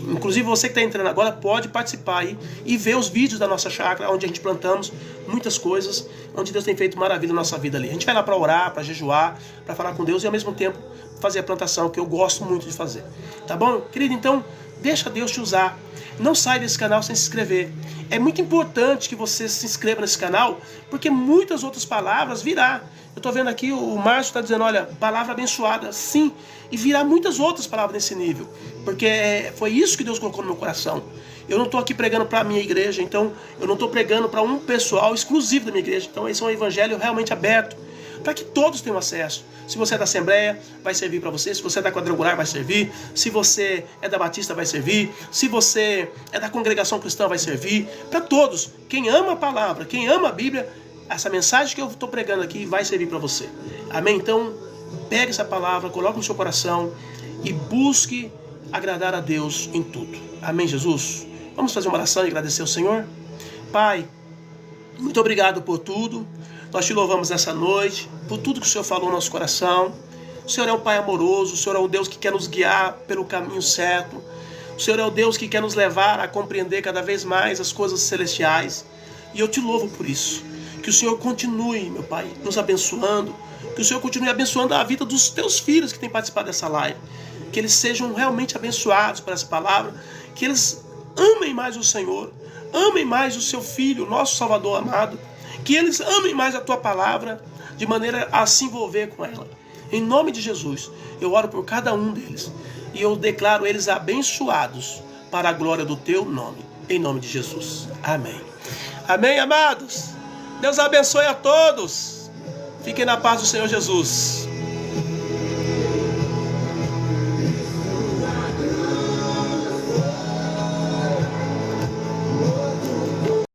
Inclusive você que está entrando agora pode participar aí e ver os vídeos da nossa chácara, onde a gente plantamos muitas coisas, onde Deus tem feito maravilha na nossa vida ali. A gente vai lá para orar, para jejuar, para falar com Deus e ao mesmo tempo fazer a plantação, que eu gosto muito de fazer. Tá bom? Querido, então, deixa Deus te usar. Não sai desse canal sem se inscrever. É muito importante que você se inscreva nesse canal, porque muitas outras palavras virá. Eu estou vendo aqui, o Márcio está dizendo, olha, palavra abençoada, sim, e virá muitas outras palavras nesse nível, porque foi isso que Deus colocou no meu coração. Eu não estou aqui pregando para a minha igreja, então eu não estou pregando para um pessoal exclusivo da minha igreja, então esse é um evangelho realmente aberto, para que todos tenham acesso. Se você é da Assembleia, vai servir para você. Se você é da Quadrangular, vai servir. Se você é da Batista, vai servir. Se você é da Congregação Cristã, vai servir. Para todos. Quem ama a palavra, quem ama a Bíblia, essa mensagem que eu estou pregando aqui vai servir para você. Amém? Então, pegue essa palavra, coloque no seu coração e busque agradar a Deus em tudo. Amém, Jesus? Vamos fazer uma oração e agradecer ao Senhor? Pai, muito obrigado por tudo. Nós te louvamos nessa noite, por tudo que o Senhor falou no nosso coração. O Senhor é um Pai amoroso, o Senhor é um Deus que quer nos guiar pelo caminho certo. O Senhor é o Deus que quer nos levar a compreender cada vez mais as coisas celestiais. E eu te louvo por isso. Que o Senhor continue, meu Pai, nos abençoando. Que o Senhor continue abençoando a vida dos teus filhos que têm participado dessa live. Que eles sejam realmente abençoados por essa palavra. Que eles amem mais o Senhor. Amem mais o seu Filho, nosso Salvador amado. Que eles amem mais a tua palavra, de maneira a se envolver com ela. Em nome de Jesus, eu oro por cada um deles. E eu declaro eles abençoados para a glória do teu nome. Em nome de Jesus. Amém. Amém, amados. Deus abençoe a todos. Fiquem na paz do Senhor Jesus.